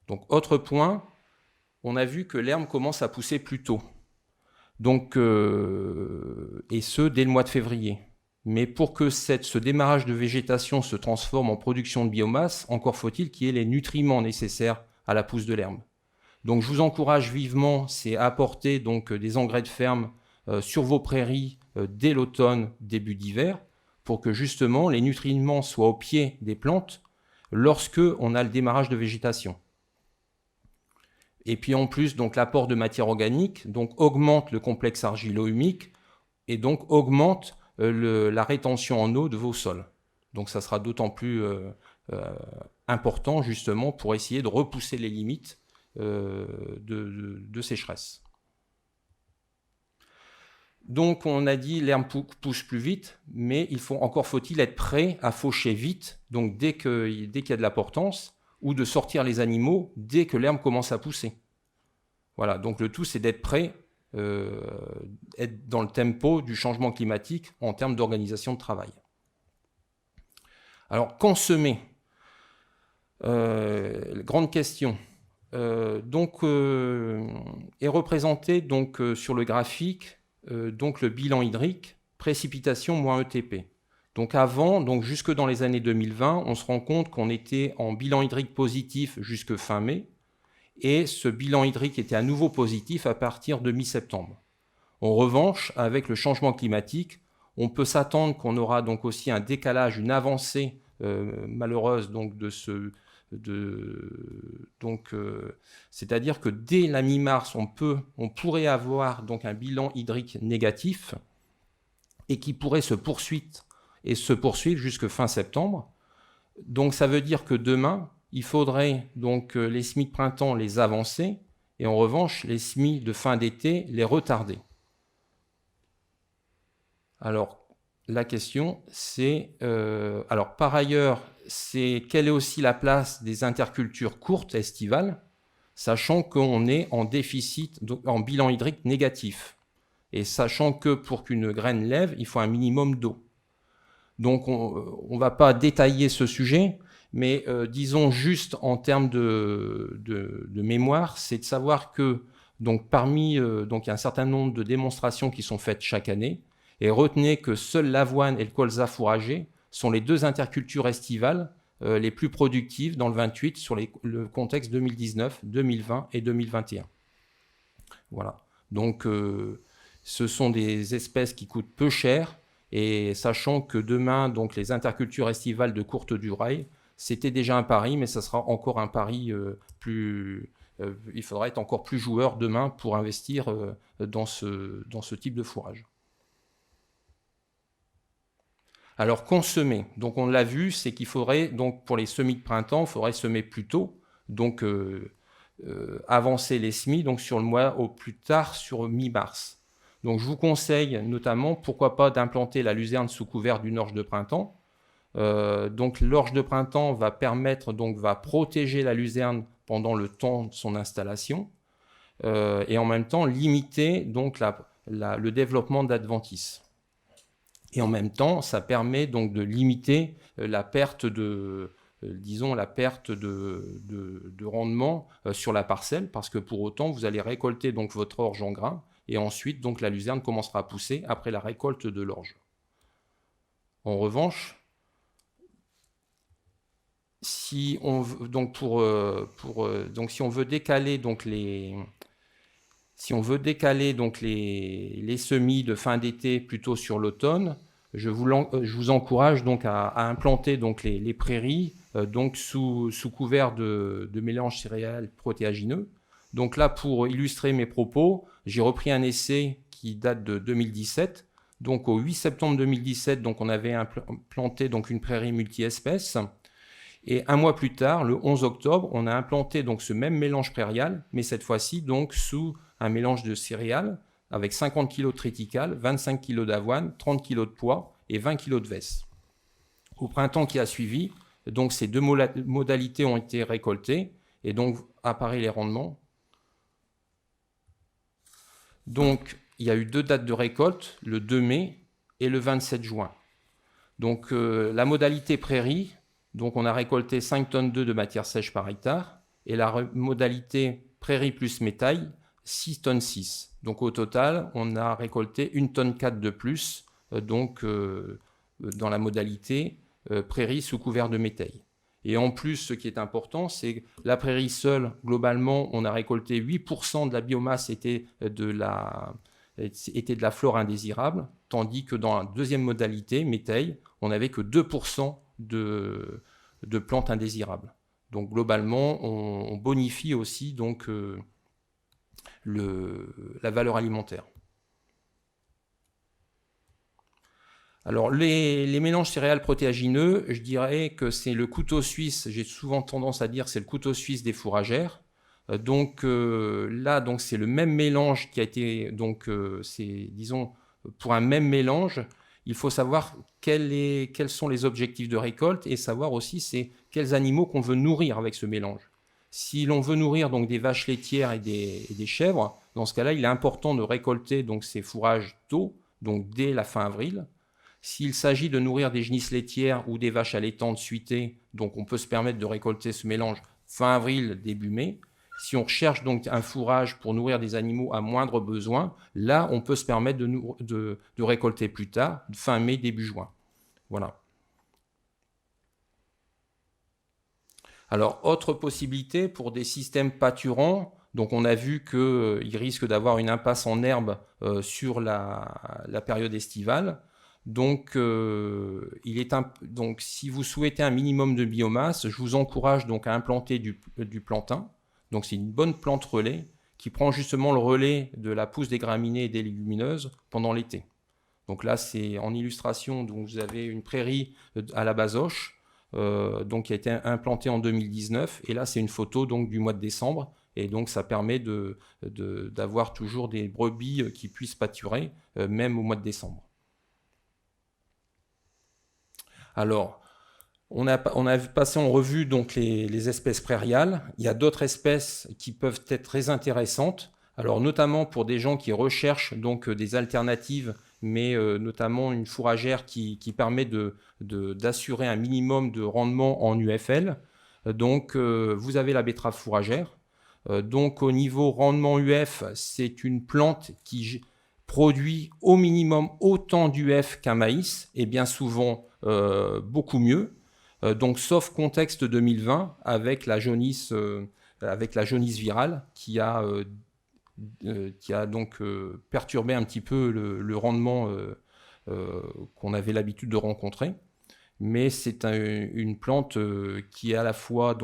Donc, autre point, on a vu que l'herbe commence à pousser plus tôt. Donc, et ce, dès le mois de février. Mais pour que ce démarrage de végétation se transforme en production de biomasse, encore faut-il qu'il y ait les nutriments nécessaires à la pousse de l'herbe. Donc, je vous encourage vivement, c'est à apporter donc, des engrais de ferme sur vos prairies dès l'automne, début d'hiver, pour que justement les nutriments soient au pied des plantes lorsque on a le démarrage de végétation. Et puis en plus, donc l'apport de matière organique donc, augmente le complexe argilo-humique et donc augmente la rétention en eau de vos sols. Donc ça sera d'autant plus important justement pour essayer de repousser les limites de sécheresse. Donc on a dit l'herbe pousse plus vite, mais encore faut-il être prêt à faucher vite, donc dès qu'il y a de la portance, ou de sortir les animaux dès que l'herbe commence à pousser. Voilà, donc le tout c'est d'être prêt, être dans le tempo du changement climatique en termes d'organisation de travail. Alors, quand semer grande question. Est représenté donc, sur le graphique donc le bilan hydrique, précipitation moins ETP. Donc avant, donc jusque dans les années 2020, on se rend compte qu'on était en bilan hydrique positif jusque fin mai, et ce bilan hydrique était à nouveau positif à partir de mi-septembre. En revanche, avec le changement climatique, on peut s'attendre qu'on aura donc aussi un décalage, une avancée malheureuse donc c'est-à-dire que dès la mi-mars, on pourrait avoir donc un bilan hydrique négatif et qui pourrait se poursuivre jusque fin septembre. Donc ça veut dire que demain, il faudrait donc les semis de printemps les avancer et en revanche les semis de fin d'été les retarder. Alors la question c'est, par ailleurs, c'est quelle est aussi la place des intercultures courtes estivales, sachant qu'on est en déficit, en bilan hydrique négatif, et sachant que pour qu'une graine lève, il faut un minimum d'eau. Donc on ne va pas détailler ce sujet, mais disons juste en termes de mémoire, c'est de savoir que donc donc il y a un certain nombre de démonstrations qui sont faites chaque année, et retenez que seule l'avoine et le colza fourragé sont les 2 intercultures estivales les plus productives dans le 28 sur le contexte 2019, 2020 et 2021. Voilà. Donc ce sont des espèces qui coûtent peu cher, et sachant que demain, donc, les intercultures estivales de courte durée, c'était déjà un pari, mais ça sera encore un pari il faudra être encore plus joueur demain pour investir dans ce type de fourrage. Alors, consommer. Donc, on l'a vu, c'est qu'il faudrait, donc, pour les semis de printemps, il faudrait semer plus tôt. Donc, avancer les semis donc, sur le mois au plus tard sur mi-mars. Donc, je vous conseille notamment, pourquoi pas, d'implanter la luzerne sous couvert d'une orge de printemps. Donc, l'orge de printemps va protéger la luzerne pendant le temps de son installation et en même temps limiter donc le développement d'adventices. Et en même temps, ça permet donc de limiter la perte de rendement sur la parcelle, parce que pour autant, vous allez récolter donc votre orge en grain, et ensuite donc la luzerne commencera à pousser après la récolte de l'orge. En revanche, si on veut décaler donc les semis de fin d'été plutôt sur l'automne, je vous encourage donc à implanter donc les prairies donc sous couvert de mélange céréales protéagineux. Donc là, pour illustrer mes propos, j'ai repris un essai qui date de 2017. Donc au 8 septembre 2017, donc on avait implanté donc une prairie multi-espèces. Et un mois plus tard, le 11 octobre, on a implanté donc ce même mélange prairial, mais cette fois-ci donc sous un mélange de céréales avec 50 kg de triticale, 25 kg d'avoine, 30 kg de pois et 20 kg de vesse. Au printemps qui a suivi, donc ces 2 modalités ont été récoltées, et donc apparaissent les rendements. Donc il y a eu 2 dates de récolte, le 2 mai et le 27 juin. Donc la modalité prairie, donc on a récolté 5 tonnes de matière sèche par hectare, et la modalité prairie plus métail, 6 tonnes 6. Donc au total, on a récolté 1 tonne 4 de plus dans la modalité prairie sous couvert de métail. Et en plus, ce qui est important, c'est que la prairie seule, globalement, on a récolté 8% de la biomasse était de la flore indésirable, tandis que dans la deuxième modalité, métail, on n'avait que 2% de plantes indésirables. Donc globalement, on bonifie aussi donc, la valeur alimentaire. Alors les mélanges céréales protéagineux, je dirais que c'est le couteau suisse, j'ai souvent tendance à dire c'est le couteau suisse des fourragères. Donc là, c'est le même mélange qui a été, pour un même mélange, il faut savoir quels sont les objectifs de récolte, et savoir aussi c'est quels animaux qu'on veut nourrir avec ce mélange. Si l'on veut nourrir donc des vaches laitières et des chèvres, dans ce cas-là, il est important de récolter donc ces fourrages tôt, donc dès la fin avril. S'il s'agit de nourrir des genisses laitières ou des vaches allaitantes suitées, donc on peut se permettre de récolter ce mélange fin avril, début mai. Si on recherche donc un fourrage pour nourrir des animaux à moindre besoin, là, on peut se permettre de récolter plus tard, fin mai, début juin. Voilà. Alors, autre possibilité pour des systèmes pâturants, donc on a vu qu'ils risquent d'avoir une impasse en herbe sur la période estivale. Donc, si vous souhaitez un minimum de biomasse, je vous encourage donc à implanter du plantain. Donc, c'est une bonne plante relais qui prend justement le relais de la pousse des graminées et des légumineuses pendant l'été. Donc là, c'est en illustration, donc vous avez une prairie à la basoche, donc qui a été implantée en 2019. Et là, c'est une photo donc du mois de décembre. Et donc, ça permet d'avoir toujours des brebis qui puissent pâturer, même au mois de décembre. Alors, on a passé en revue donc les espèces prairiales. Il y a d'autres espèces qui peuvent être très intéressantes. Alors, notamment pour des gens qui recherchent donc des alternatives, mais notamment une fourragère qui permet d'assurer un minimum de rendement en UFL. Donc, vous avez la betterave fourragère. Donc, au niveau rendement UF, c'est une plante qui produit au minimum autant d'UF qu'un maïs, et bien souvent beaucoup mieux. Donc, sauf contexte 2020 avec la jaunisse virale qui a donc perturbé un petit peu le rendement qu'on avait l'habitude de rencontrer. Mais c'est une plante qui est à la fois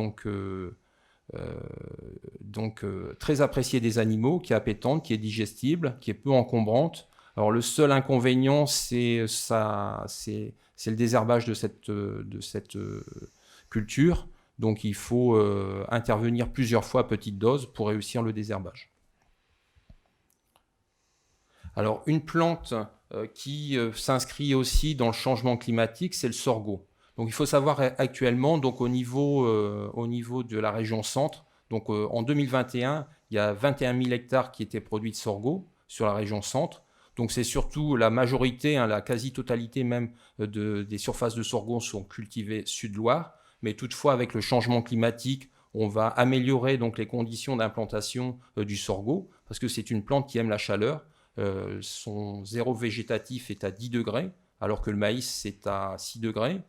très appréciée des animaux, qui est appétante, qui est digestible, qui est peu encombrante. Alors le seul inconvénient, c'est le désherbage de cette culture. Donc il faut intervenir plusieurs fois à petite dose pour réussir le désherbage. Alors une plante qui s'inscrit aussi dans le changement climatique, c'est le sorgho. Donc il faut savoir actuellement, donc, au niveau de la région centre, donc, en 2021, il y a 21 000 hectares qui étaient produits de sorgho sur la région centre. Donc c'est surtout la majorité, la quasi-totalité même des surfaces de sorgho sont cultivées Sud-Loire. Mais toutefois, avec le changement climatique, on va améliorer donc les conditions d'implantation du sorgho, parce que c'est une plante qui aime la chaleur. Son zéro végétatif est à 10 degrés, alors que le maïs, c'est à 6 degrés.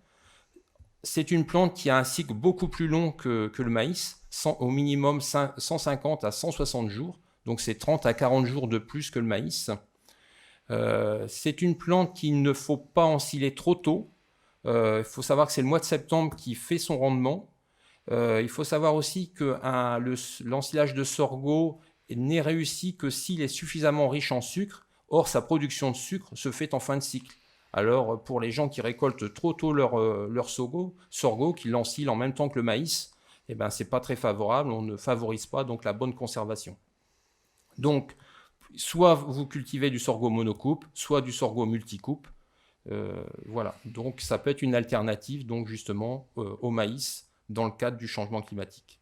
C'est une plante qui a un cycle beaucoup plus long que le maïs, au minimum 150 à 160 jours. Donc c'est 30 à 40 jours de plus que le maïs. C'est une plante qu'il ne faut pas ensiler trop tôt. Il faut savoir que c'est le mois de septembre qui fait son rendement. Il faut savoir aussi que l'ensilage de sorgho n'est réussi que s'il est suffisamment riche en sucre. Or, sa production de sucre se fait en fin de cycle. Alors, pour les gens qui récoltent trop tôt leur sorgho, qui l'ensilent en même temps que le maïs, eh ben, ce n'est pas très favorable. On ne favorise pas donc la bonne conservation. Donc, soit vous cultivez du sorgho monocoupe, soit du sorgho multicoupe. Voilà. Donc, ça peut être une alternative donc, justement au maïs dans le cadre du changement climatique.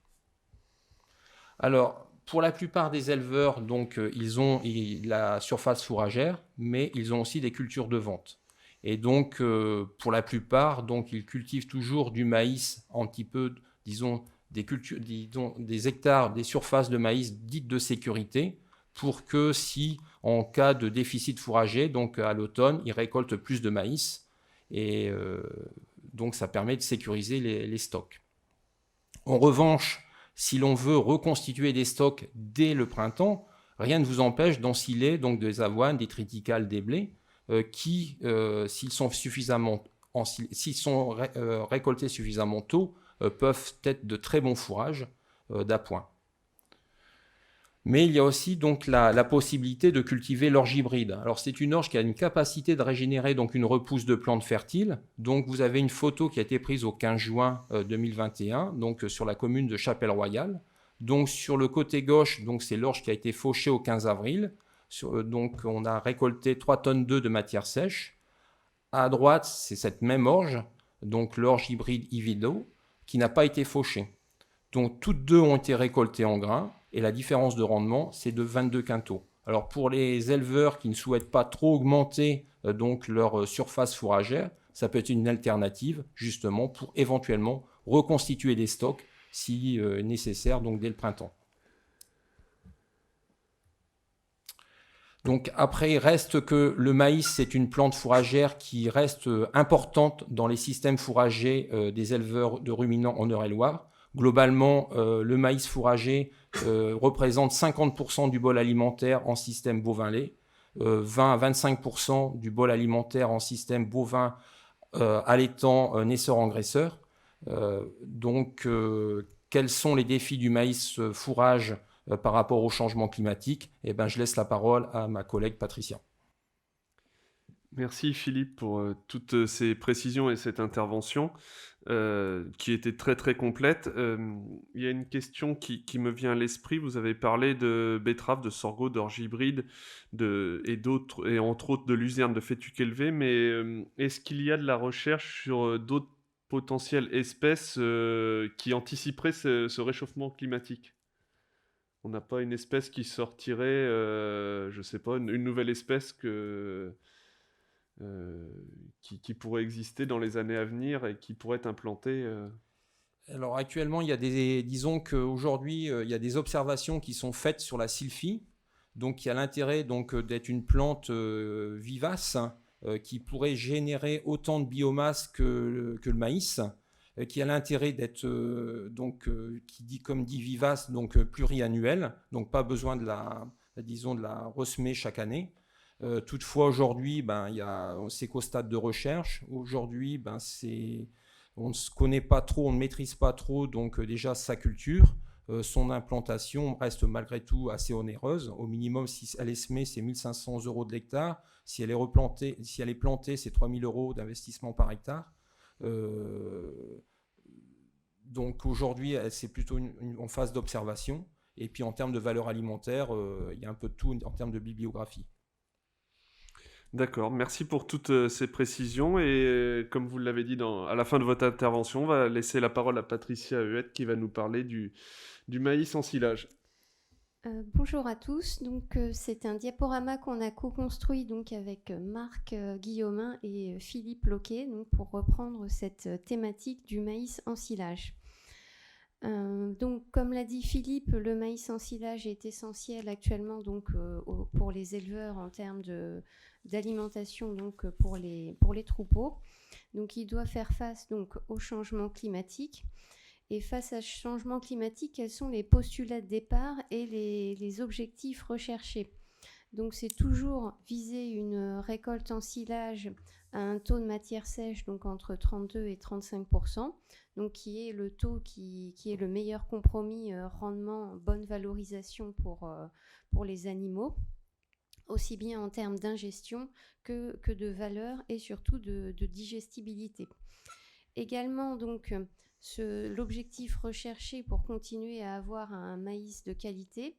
Alors, pour la plupart des éleveurs, donc, ils ont la surface fourragère, mais ils ont aussi des cultures de vente. Et donc, pour la plupart, donc, ils cultivent toujours du maïs un petit peu, disons, des hectares, des surfaces de maïs dites de sécurité, pour que si, en cas de déficit fourrager, donc à l'automne, ils récoltent plus de maïs. Et donc, ça permet de sécuriser les stocks. En revanche, si l'on veut reconstituer des stocks dès le printemps, rien ne vous empêche d'ensiler donc des avoines, des triticales, des blés, qui, s'ils sont récoltés suffisamment tôt, peuvent être de très bons fourrages d'appoint. Mais il y a aussi donc la possibilité de cultiver l'orge hybride. Alors c'est une orge qui a une capacité de régénérer donc une repousse de plantes fertiles. Donc vous avez une photo qui a été prise au 15 juin 2021, donc sur la commune de Chapelle-Royale. Donc sur le côté gauche, donc c'est l'orge qui a été fauchée au 15 avril. Donc on a récolté 3,2 tonnes de matière sèche. À droite, c'est cette même orge, donc l'orge hybride Ivido, qui n'a pas été fauchée. Donc toutes deux ont été récoltées en grains. Et la différence de rendement, c'est de 22 quintaux. Alors pour les éleveurs qui ne souhaitent pas trop augmenter donc leur surface fourragère, ça peut être une alternative justement pour éventuellement reconstituer des stocks si nécessaire donc dès le printemps. Donc après, il reste que le maïs, c'est une plante fourragère qui reste importante dans les systèmes fourragers des éleveurs de ruminants en Eure-et-Loire. Globalement, le maïs fourrager représente 50% du bol alimentaire en système bovin-lait, 20 à 25% du bol alimentaire en système bovin allaitant naisseur-engraisseur. Donc, quels sont les défis du maïs fourrage par rapport au changement climatique? Eh ben, je laisse la parole à ma collègue Patricia. Merci Philippe pour toutes ces précisions et cette intervention qui était très très complète. Il y a une question qui me vient à l'esprit. Vous avez parlé de betteraves, de sorgho, d'orge hybride et entre autres de luzerne de fétuque élevé, mais est-ce qu'il y a de la recherche sur d'autres potentielles espèces qui anticiperaient ce réchauffement climatique? On n'a pas une espèce qui sortirait, je sais pas, une nouvelle espèce qui pourraient exister dans les années à venir et qui pourraient être implantés Alors actuellement, disons qu'aujourd'hui, il y a des observations qui sont faites sur la sylphie. Donc il y a l'intérêt d'être une plante vivace qui pourrait générer autant de biomasse que le maïs, qui a l'intérêt d'être comme dit vivace, donc pluriannuel, donc pas besoin de la ressemer chaque année. Toutefois aujourd'hui, c'est qu'au stade de recherche. Aujourd'hui, on ne se connaît pas trop, on ne maîtrise pas trop déjà sa culture. Son implantation reste malgré tout assez onéreuse. Au minimum, si elle est semée, c'est 1 500 € de l'hectare. Si elle est plantée, c'est 3 000 € d'investissement par hectare. Donc aujourd'hui, c'est plutôt en phase d'observation. Et puis en termes de valeur alimentaire, il y a un peu de tout en termes de bibliographie. D'accord, merci pour toutes ces précisions et comme vous l'avez dit à la fin de votre intervention, on va laisser la parole à Patricia Huette qui va nous parler du maïs en silage. Bonjour à tous, c'est un diaporama qu'on a co-construit avec Marc Guillaumin et Philippe Loquet pour reprendre cette thématique du maïs en silage. Comme l'a dit Philippe, le maïs en silage est essentiel actuellement pour les éleveurs en termes d'alimentation pour les troupeaux. Il doit faire face au changement climatique. Et face à ce changement climatique, quels sont les postulats de départ et les objectifs recherchés? C'est toujours viser une récolte en silage à un taux de matière sèche entre 32 et 35%, qui est le taux qui est le meilleur compromis rendement, bonne valorisation pour les animaux, aussi bien en termes d'ingestion que de valeur et surtout de digestibilité. Également l'objectif recherché pour continuer à avoir un maïs de qualité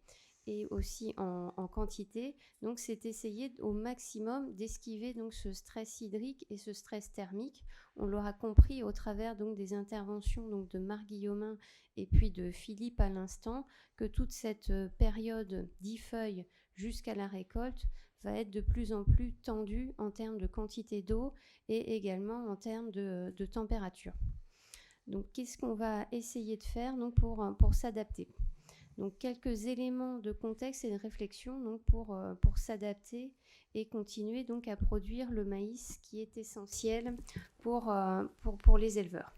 et aussi en quantité, c'est essayer au maximum d'esquiver ce stress hydrique et ce stress thermique. On l'aura compris au travers des interventions de Marc Guillaumin et puis de Philippe à l'instant, que toute cette période d'e-feuille jusqu'à la récolte va être de plus en plus tendue en termes de quantité d'eau et également en termes de température. Qu'est-ce qu'on va essayer de faire pour s'adapter? Quelques éléments de contexte et de réflexion pour s'adapter et continuer à produire le maïs qui est essentiel pour les éleveurs.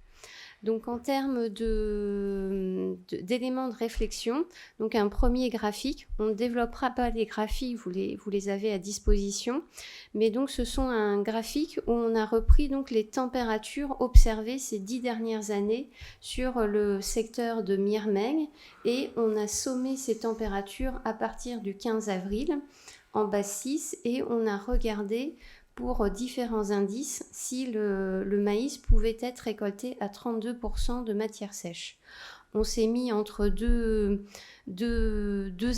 En termes d'éléments de réflexion, un premier graphique. On ne développera pas les graphiques, vous les avez à disposition, mais ce sont un graphique où on a repris les températures observées ces 10 dernières années sur le secteur de Mirmeng et on a sommé ces températures à partir du 15 avril en base 6 et on a regardé pour différents indices si le maïs pouvait être récolté à 32% de matière sèche. On s'est mis entre deux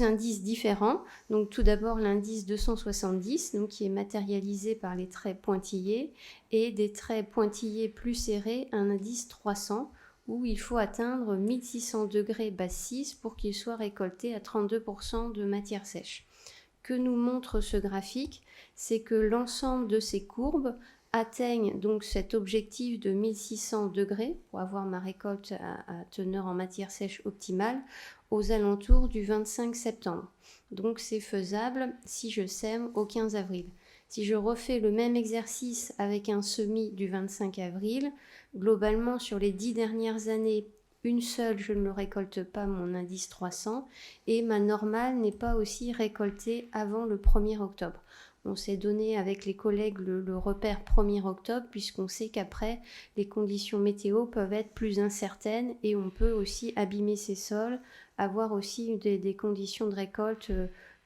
indices différents. Tout d'abord l'indice 270, qui est matérialisé par les traits pointillés, et des traits pointillés plus serrés, un indice 300, où il faut atteindre 1600 degrés base 6 pour qu'il soit récolté à 32% de matière sèche. Que nous montre ce graphique, c'est que l'ensemble de ces courbes atteignent cet objectif de 1600 degrés pour avoir ma récolte à teneur en matière sèche optimale aux alentours du 25 septembre. C'est faisable si je sème au 15 avril. Si je refais le même exercice avec un semis du 25 avril, globalement sur les 10 dernières années, une seule, je ne récolte pas mon indice 300 et ma normale n'est pas aussi récoltée avant le 1er octobre. On s'est donné avec les collègues le repère 1er octobre puisqu'on sait qu'après, les conditions météo peuvent être plus incertaines et on peut aussi abîmer ces sols, avoir aussi des conditions de récolte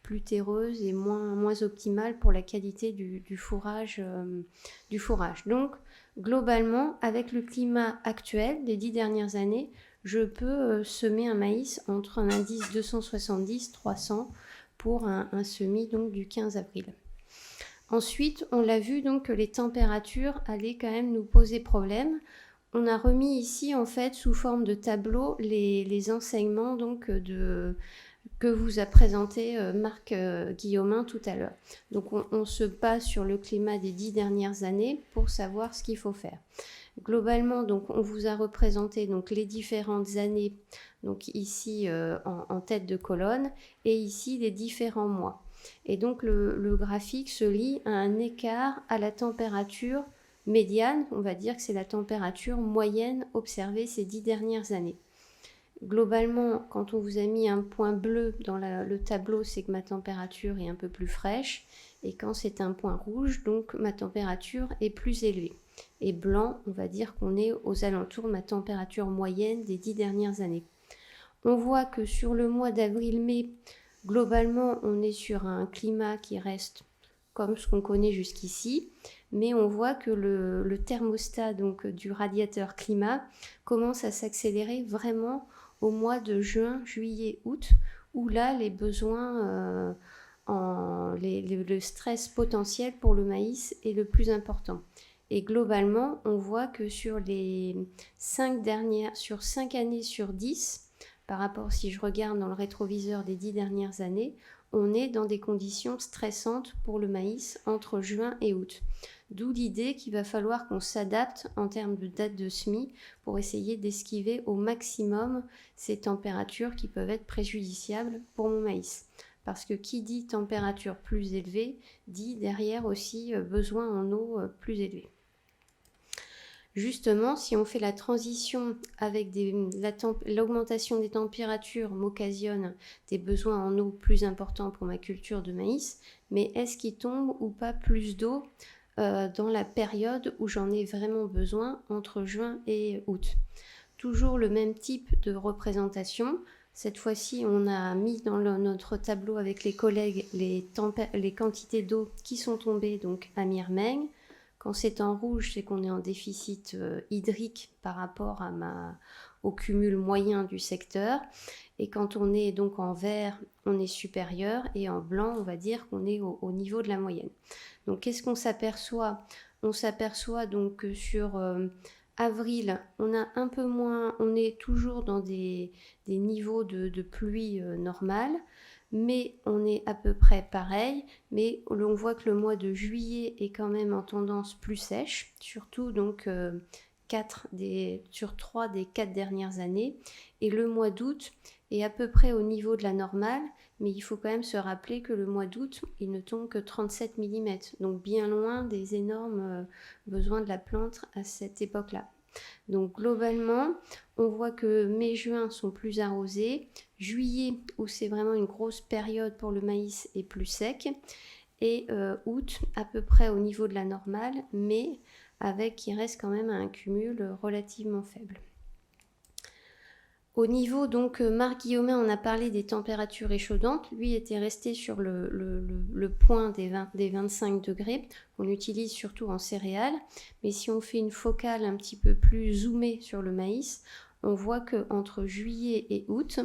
plus terreuses et moins optimales pour la qualité du fourrage. Donc, globalement, avec le climat actuel des 10 dernières années, je peux semer un maïs entre un indice 270-300 pour un semis du 15 avril. Ensuite, on l'a vu que les températures allaient quand même nous poser problème. On a remis ici, en fait, sous forme de tableau, les enseignements donc, que vous a présenté Marc Guillaumin tout à l'heure. Donc on se base sur le climat des 10 dernières années pour savoir ce qu'il faut faire. Globalement, donc, on vous a représenté donc, les différentes années, donc ici en tête de colonne, et ici les différents mois. Et donc le graphique se lie à un écart à la température médiane, on va dire que c'est la température moyenne observée ces 10 dernières années. Globalement, quand on vous a mis un point bleu dans le tableau, c'est que ma température est un peu plus fraîche, et quand c'est un point rouge, donc ma température est plus élevée. Et blanc, on va dire qu'on est aux alentours de ma température moyenne des 10 dernières années. On voit que sur le mois d'avril-mai, globalement, on est sur un climat qui reste comme ce qu'on connaît jusqu'ici, mais on voit que le thermostat donc, du radiateur climat commence à s'accélérer vraiment au mois de juin, juillet, août, où là, les besoins, le stress potentiel pour le maïs est le plus important. Et globalement, on voit que sur les 5 années sur 10, par rapport si je regarde dans le rétroviseur des 10 dernières années, on est dans des conditions stressantes pour le maïs entre juin et août. D'où l'idée qu'il va falloir qu'on s'adapte en termes de date de semis pour essayer d'esquiver au maximum ces températures qui peuvent être préjudiciables pour mon maïs. Parce que qui dit température plus élevée, dit derrière aussi besoin en eau plus élevé. Justement, si on fait la transition avec l'augmentation des températures m'occasionne des besoins en eau plus importants pour ma culture de maïs, mais est-ce qu'il tombe ou pas plus d'eau dans la période où j'en ai vraiment besoin entre juin et août? Toujours le même type de représentation. Cette fois-ci, on a mis dans notre tableau avec les collègues les quantités d'eau qui sont tombées donc à Mirmaigne. Quand c'est en rouge, c'est qu'on est en déficit hydrique par rapport au cumul moyen du secteur. Et quand on est donc en vert, on est supérieur. Et en blanc, on va dire qu'on est au niveau de la moyenne. Donc, qu'est-ce qu'on s'aperçoit? On s'aperçoit donc que sur avril, on a un peu moins, on est toujours dans des niveaux de pluie normales. Mais on est à peu près pareil, mais on voit que le mois de juillet est quand même en tendance plus sèche, surtout donc sur 3 des 4 dernières années, et le mois d'août est à peu près au niveau de la normale, mais il faut quand même se rappeler que le mois d'août, il ne tombe que 37 mm, donc bien loin des énormes besoins de la plante à cette époque-là. Donc globalement, on voit que mai-juin sont plus arrosés, juillet où c'est vraiment une grosse période pour le maïs est plus sec, et août à peu près au niveau de la normale, mais qui reste quand même un cumul relativement faible. Au niveau, donc, Marc Guillaumin, on a parlé des températures échaudantes. Lui était resté sur le point des 25 degrés, qu'on utilise surtout en céréales. Mais si on fait une focale un petit peu plus zoomée sur le maïs, on voit qu'entre juillet et août,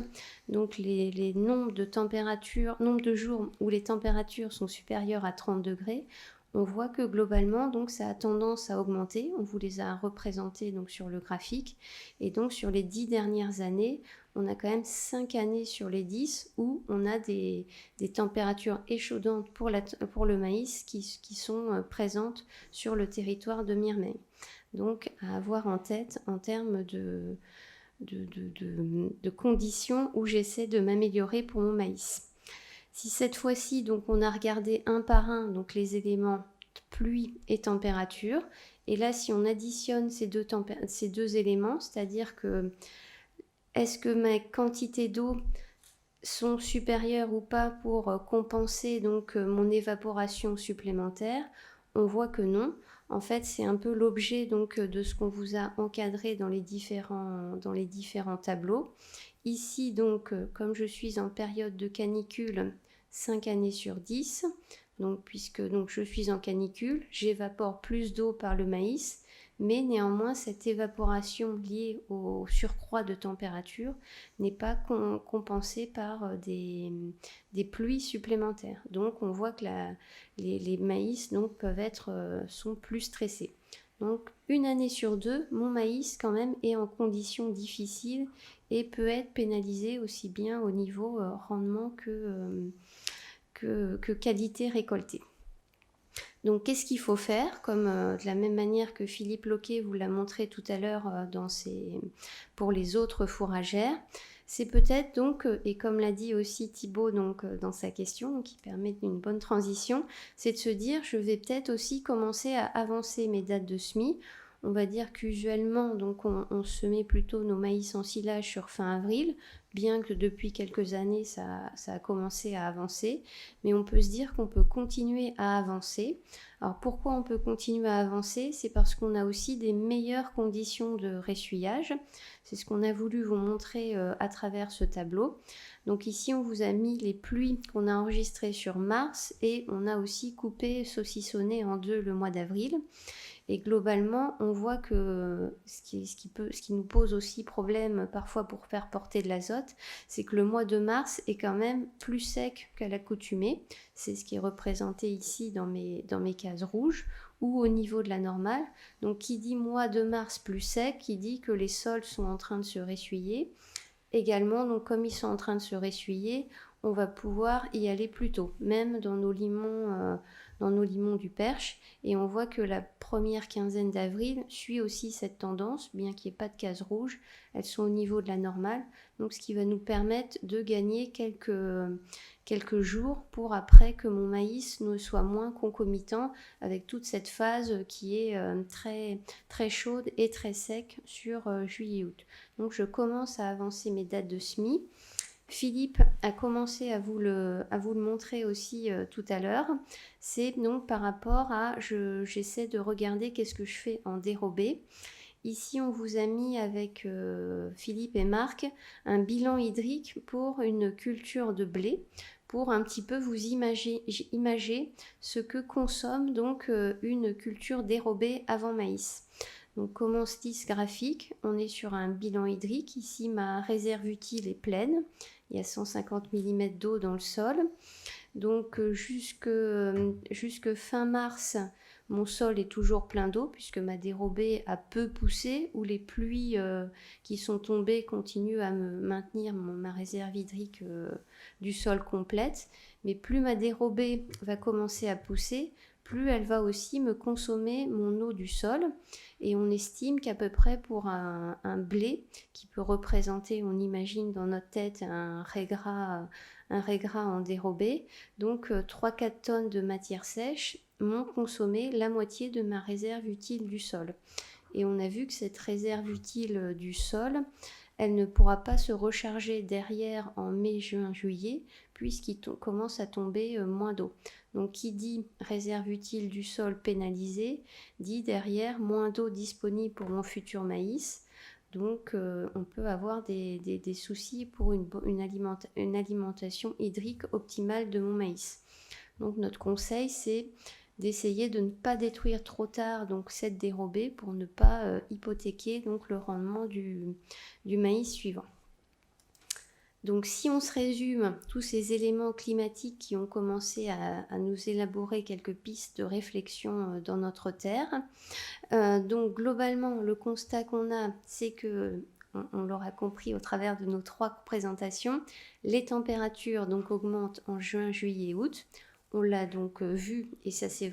donc les nombres de jours où les températures sont supérieures à 30 degrés, on voit que globalement, donc, ça a tendance à augmenter. On vous les a représentés donc, sur le graphique. Et donc, sur les 10 dernières années, on a quand même 5 années sur les 10 où on a des températures échaudantes pour le maïs qui sont présentes sur le territoire de Mirmaigne. Donc, à avoir en tête en termes de conditions où j'essaie de m'améliorer pour mon maïs. Si cette fois-ci, donc, on a regardé un par un donc les éléments pluie et température, et là, si on additionne ces deux éléments, c'est-à-dire que est-ce que mes quantités d'eau sont supérieures ou pas pour compenser donc mon évaporation supplémentaire, on voit que non. En fait, c'est un peu l'objet donc de ce qu'on vous a encadré dans les différents tableaux. Ici, donc, comme je suis en période de canicule, 5 années sur 10, donc, puisque je suis en canicule, j'évapore plus d'eau par le maïs, mais néanmoins, cette évaporation liée au surcroît de température n'est pas compensée par des pluies supplémentaires. Donc, on voit que les maïs donc, sont plus stressés. Donc, une année sur 2, mon maïs, quand même, est en conditions difficiles et peut être pénalisé aussi bien au niveau rendement que qualité récoltée. Donc, qu'est-ce qu'il faut faire? Comme de la même manière que Philippe Loquet vous l'a montré tout à l'heure pour les autres fourragères, c'est peut-être donc, et comme l'a dit aussi Thibaut donc, dans sa question, qui permet une bonne transition, c'est de se dire, je vais peut-être aussi commencer à avancer mes dates de semis. On va dire qu'usuellement, donc on semait plutôt nos maïs en silage sur fin avril, bien que depuis quelques années, ça a commencé à avancer. Mais on peut se dire qu'on peut continuer à avancer. Alors pourquoi on peut continuer à avancer? C'est parce qu'on a aussi des meilleures conditions de ressuyage. C'est ce qu'on a voulu vous montrer à travers ce tableau. Donc ici, on vous a mis les pluies qu'on a enregistrées sur mars et on a aussi coupé, saucissonné en deux le mois d'avril. Et globalement, on voit que ce qui nous pose aussi problème parfois pour faire porter de l'azote, c'est que le mois de mars est quand même plus sec qu'à l'accoutumée. C'est ce qui est représenté ici dans mes cases rouges ou au niveau de la normale. Donc qui dit mois de mars plus sec, qui dit que les sols sont en train de se ressuyer. Également, donc comme ils sont en train de se ressuyer, on va pouvoir y aller plus tôt, même dans nos limons du Perche, et on voit que la première quinzaine d'avril suit aussi cette tendance, bien qu'il n'y ait pas de cases rouges, elles sont au niveau de la normale, donc ce qui va nous permettre de gagner quelques jours pour après que mon maïs ne soit moins concomitant avec toute cette phase qui est très, très chaude et très sec sur juillet-août. Donc je commence à avancer mes dates de semis. Philippe a commencé à vous le montrer aussi tout à l'heure. C'est donc par rapport à, j'essaie de regarder qu'est-ce que je fais en dérobé. Ici, on vous a mis avec Philippe et Marc un bilan hydrique pour une culture de blé, pour un petit peu vous imager ce que consomme donc une culture dérobée avant maïs. Donc, comment se dit ce graphique? On est sur un bilan hydrique. Ici, ma réserve utile est pleine. Il y a 150 mm d'eau dans le sol. Donc, jusque fin mars, mon sol est toujours plein d'eau puisque ma dérobée a peu poussé ou les pluies qui sont tombées continuent à me maintenir ma réserve hydrique du sol complète. Mais plus ma dérobée va commencer à pousser, plus elle va aussi me consommer mon eau du sol. Et on estime qu'à peu près pour un blé qui peut représenter, on imagine dans notre tête, un régras en dérobé, donc 3-4 tonnes de matière sèche m'ont consommé la moitié de ma réserve utile du sol. Et on a vu que cette réserve utile du sol, elle ne pourra pas se recharger derrière en mai, juin, juillet, puisqu'il commence à tomber moins d'eau. Donc qui dit réserve utile du sol pénalisée, dit derrière moins d'eau disponible pour mon futur maïs. Donc on peut avoir des soucis pour une alimentation hydrique optimale de mon maïs. Donc notre conseil, c'est d'essayer de ne pas détruire trop tard donc cette dérobée pour ne pas hypothéquer donc le rendement du maïs suivant. Donc si on se résume tous ces éléments climatiques qui ont commencé à nous élaborer quelques pistes de réflexion dans notre terre, donc globalement le constat qu'on a, c'est que, on l'aura compris au travers de nos 3 présentations, les températures donc augmentent en juin, juillet, août. On l'a donc vu et ça c'est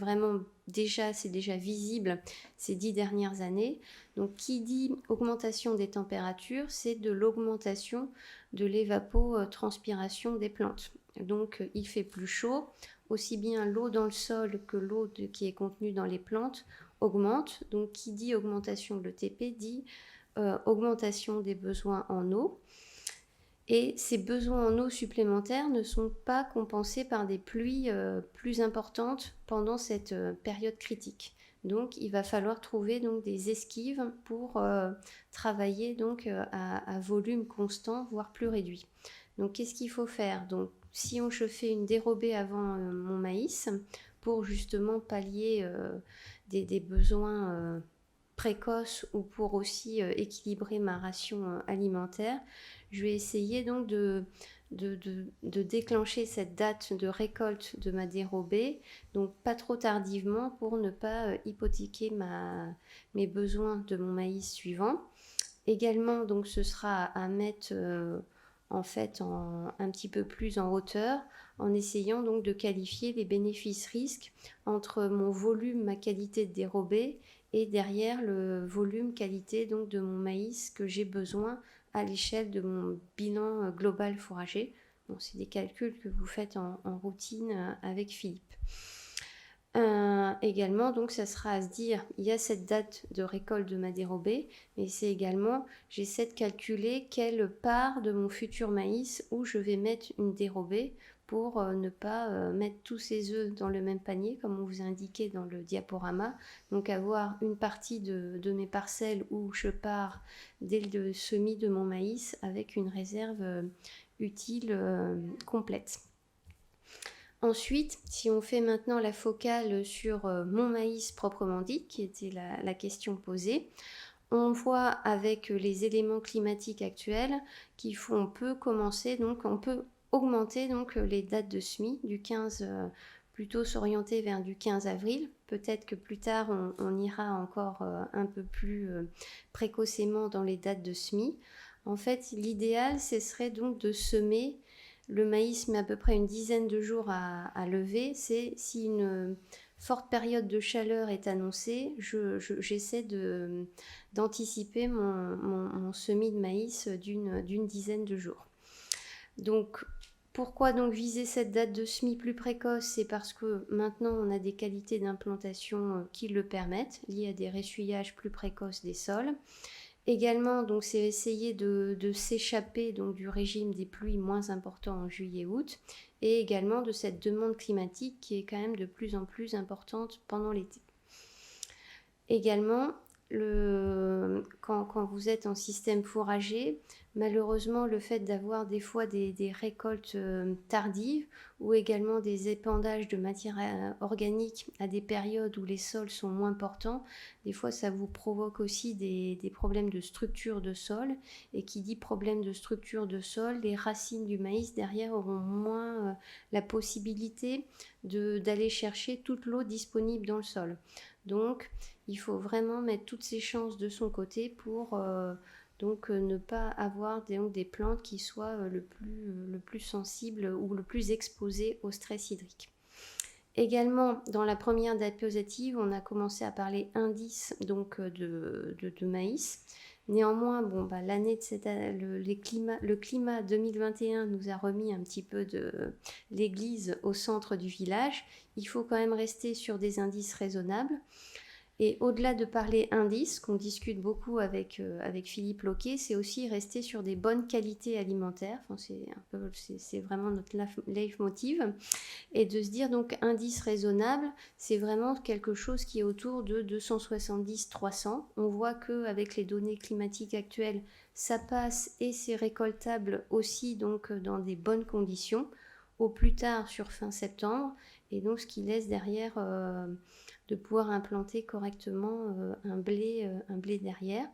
déjà visible ces 10 dernières années. Donc qui dit augmentation des températures, c'est de l'augmentation de l'évapotranspiration des plantes. Donc il fait plus chaud, aussi bien l'eau dans le sol que l'eau qui est contenue dans les plantes augmente. Donc qui dit augmentation de l'ETP dit augmentation des besoins en eau. Et ces besoins en eau supplémentaires ne sont pas compensés par des pluies plus importantes pendant cette période critique. Donc il va falloir trouver donc, des esquives pour travailler donc, à volume constant, voire plus réduit. Donc qu'est-ce qu'il faut faire? Donc, si je fais une dérobée avant mon maïs, pour justement pallier des besoins précoces ou pour aussi équilibrer ma ration alimentaire, je vais essayer donc de de déclencher cette date de récolte de ma dérobée, donc pas trop tardivement pour ne pas hypothéquer mes besoins de mon maïs suivant. Également, donc, ce sera à mettre en fait un petit peu plus en hauteur, en essayant donc de qualifier les bénéfices-risques entre mon volume, ma qualité de dérobée, et derrière le volume qualité donc de mon maïs que j'ai besoin à l'échelle de mon bilan global fourrager. Bon, c'est des calculs que vous faites en routine avec Philippe. Également, donc, ça sera à se dire, il y a cette date de récolte de ma dérobée, mais c'est également, j'essaie de calculer quelle part de mon futur maïs où je vais mettre une dérobée pour ne pas mettre tous ses œufs dans le même panier, comme on vous a indiqué dans le diaporama. Donc, avoir une partie de mes parcelles où je pars dès le semis de mon maïs avec une réserve utile complète. Ensuite, si on fait maintenant la focale sur mon maïs proprement dit, qui était la question posée, on voit avec les éléments climatiques actuels qu'on peut commencer, donc on peut augmenter donc les dates de semis du 15, plutôt s'orienter vers du 15 avril. Peut-être que plus tard, on ira encore un peu plus précocement dans les dates de semis. En fait, l'idéal, ce serait donc de semer. Le maïs met à peu près une dizaine de jours à lever. C'est si une forte période de chaleur est annoncée, j'essaie d'anticiper mon semis de maïs d'une dizaine de jours. Donc, pourquoi donc viser cette date de semis plus précoce? C'est parce que maintenant on a des qualités d'implantation qui le permettent, liées à des ressuyage plus précoces des sols. Également, donc, c'est essayer de s'échapper donc, du régime des pluies moins important en juillet-août, et également de cette demande climatique qui est quand même de plus en plus importante pendant l'été. Également, quand vous êtes en système fourrager, malheureusement, le fait d'avoir des fois des récoltes tardives ou également des épandages de matière organique à des périodes où les sols sont moins portants, des fois ça vous provoque aussi des problèmes de structure de sol. Et qui dit problème de structure de sol, les racines du maïs derrière auront moins la possibilité d'aller chercher toute l'eau disponible dans le sol. Donc, il faut vraiment mettre toutes ses chances de son côté pour ne pas avoir des plantes qui soient le plus sensibles ou le plus exposées au stress hydrique. Également, dans la première diapositive, on a commencé à parler indice donc, de maïs. Néanmoins, l'année de le climat 2021 nous a remis un petit peu de l'église au centre du village. Il faut quand même rester sur des indices raisonnables. Et au-delà de parler indices, qu'on discute beaucoup avec Philippe Loquet, c'est aussi rester sur des bonnes qualités alimentaires. Enfin, c'est vraiment notre leitmotiv. Et de se dire donc indice raisonnable, c'est vraiment quelque chose qui est autour de 270-300. On voit qu'avec les données climatiques actuelles, ça passe et c'est récoltable aussi donc dans des bonnes conditions, au plus tard sur fin septembre. Et donc ce qui laisse derrière de pouvoir implanter correctement un blé derrière.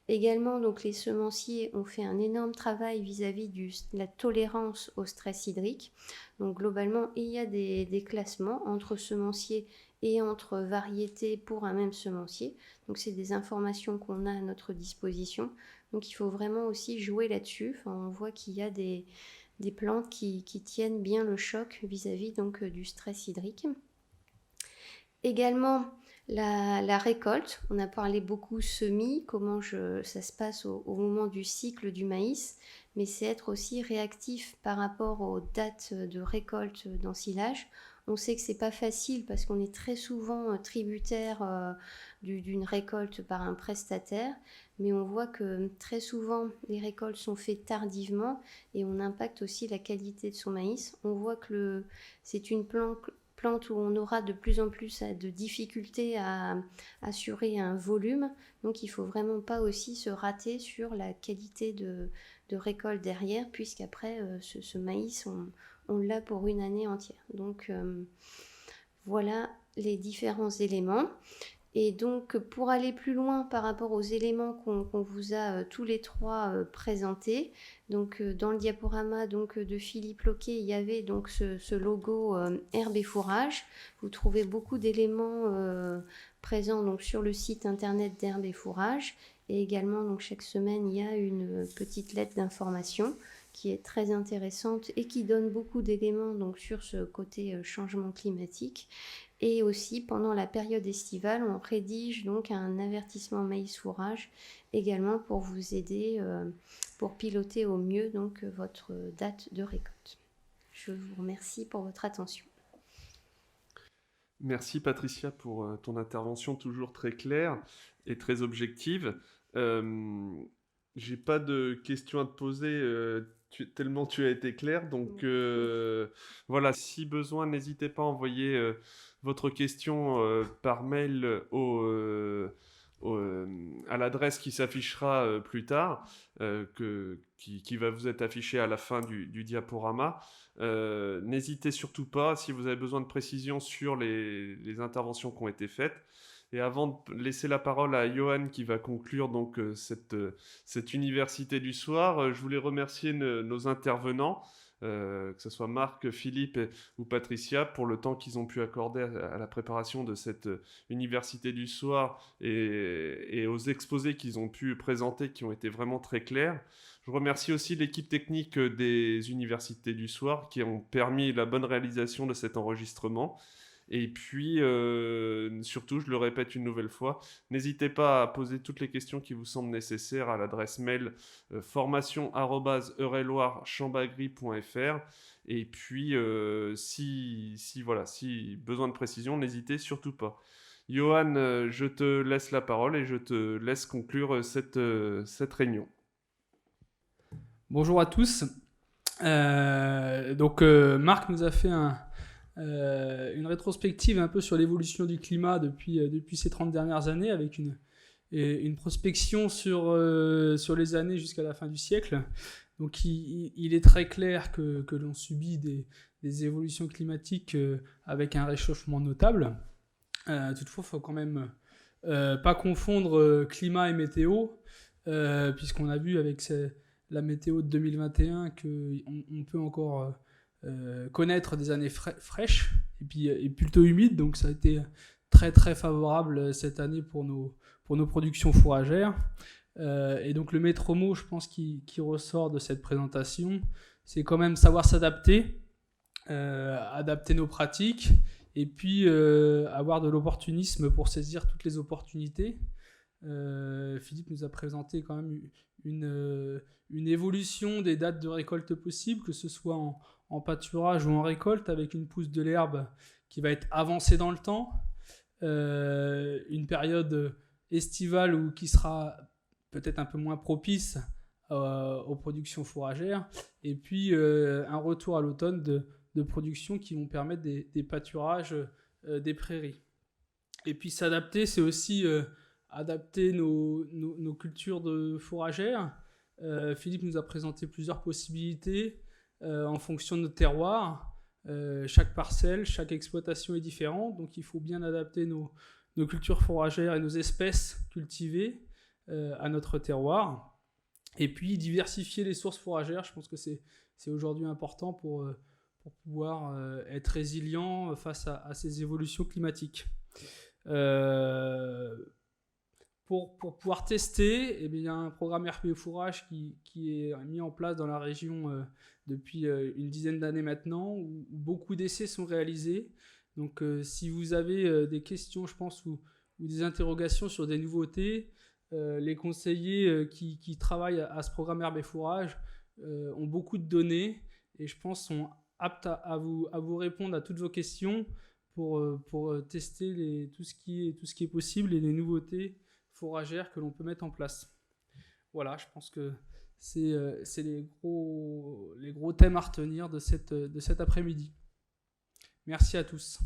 Également, donc, les semenciers ont fait un énorme travail vis-à-vis de la tolérance au stress hydrique. Donc globalement, il y a des classements entre semenciers et entre variétés pour un même semencier. Donc c'est des informations qu'on a à notre disposition. Donc il faut vraiment aussi jouer là-dessus. Enfin, on voit qu'il y a des plantes qui tiennent bien le choc vis-à-vis donc, du stress hydrique. Également, la récolte, on a parlé beaucoup semis, comment ça se passe au moment du cycle du maïs, mais c'est être aussi réactif par rapport aux dates de récolte d'ensilage. On sait que c'est pas facile parce qu'on est très souvent tributaire d'une récolte par un prestataire, mais on voit que très souvent les récoltes sont faites tardivement et on impacte aussi la qualité de son maïs. On voit que c'est une plante où on aura de plus en plus de difficultés à assurer un volume, donc il ne faut vraiment pas aussi se rater sur la qualité de récolte derrière, puisqu'après ce maïs on l'a pour une année entière. Donc voilà les différents éléments. Et donc, pour aller plus loin par rapport aux éléments qu'on vous a tous les trois présentés, donc dans le diaporama de Philippe Loquet, il y avait donc ce logo herbe et fourrage. Vous trouvez beaucoup d'éléments présents donc sur le site internet d'Herbe et Fourrage. Et également, donc chaque semaine, il y a une petite lettre d'information qui est très intéressante et qui donne beaucoup d'éléments donc sur ce côté changement climatique. Et aussi, pendant la période estivale, on rédige donc un avertissement maïs fourrage également pour vous aider, pour piloter au mieux donc votre date de récolte. Je vous remercie pour votre attention. Merci Patricia pour ton intervention toujours très claire et très objective. J'ai pas de questions à te poser. Tellement tu as été clair, donc voilà, si besoin, n'hésitez pas à envoyer votre question par mail à l'adresse qui s'affichera plus tard, qui va vous être affichée à la fin du diaporama. N'hésitez surtout pas si vous avez besoin de précisions sur les interventions qui ont été faites. Et avant de laisser la parole à Johan qui va conclure donc cette université du soir, je voulais remercier nos intervenants, que ce soit Marc, Philippe ou Patricia, pour le temps qu'ils ont pu accorder à la préparation de cette université du soir et aux exposés qu'ils ont pu présenter qui ont été vraiment très clairs. Je remercie aussi l'équipe technique des universités du soir qui ont permis la bonne réalisation de cet enregistrement. Et puis, surtout, je le répète une nouvelle fois, n'hésitez pas à poser toutes les questions qui vous semblent nécessaires à l'adresse mail formation@eure-et-loire-chambagry.fr. Et puis, si besoin de précision, n'hésitez surtout pas. Johan, je te laisse la parole et je te laisse conclure cette réunion. Bonjour à tous. Marc nous a fait une rétrospective un peu sur l'évolution du climat depuis ces 30 dernières années, avec une prospection sur les années jusqu'à la fin du siècle. Donc il est très clair que l'on subit des évolutions climatiques avec un réchauffement notable. Toutefois, il ne faut quand même pas confondre climat et météo, puisqu'on a vu avec la météo de 2021 qu'on peut encore connaître des années fraîches et plutôt humides, donc ça a été très très favorable cette année pour nos productions fourragères. Et donc le maître mot, je pense, qui ressort de cette présentation, c'est quand même savoir s'adapter, adapter nos pratiques, et puis avoir de l'opportunisme pour saisir toutes les opportunités. Philippe nous a présenté quand même une évolution des dates de récolte possibles, que ce soit en pâturage ou en récolte, avec une pousse de l'herbe qui va être avancée dans le temps, une période estivale qui sera peut-être un peu moins propice aux productions fourragères, et puis un retour à l'automne de productions qui vont permettre des pâturages des prairies. Et puis s'adapter, c'est aussi adapter nos cultures de fourragères. Philippe nous a présenté plusieurs possibilités en fonction de notre terroir. Chaque parcelle, chaque exploitation est différente, donc il faut bien adapter nos cultures fourragères et nos espèces cultivées à notre terroir. Et puis diversifier les sources fourragères, je pense que c'est aujourd'hui important pour pouvoir être résilient face à ces évolutions climatiques. Pour pouvoir tester, il y a un programme RP Fourrage qui est mis en place dans la région depuis une dizaine d'années maintenant, où beaucoup d'essais sont réalisés. Donc si vous avez des questions, je pense, ou des interrogations sur des nouveautés, les conseillers qui travaillent à ce programme RP Fourrage ont beaucoup de données et je pense sont aptes à vous répondre à toutes vos questions pour tester tout ce qui est possible et les nouveautés fourragères que l'on peut mettre en place. Voilà, je pense que c'est les gros thèmes à retenir de cet après-midi. Merci à tous.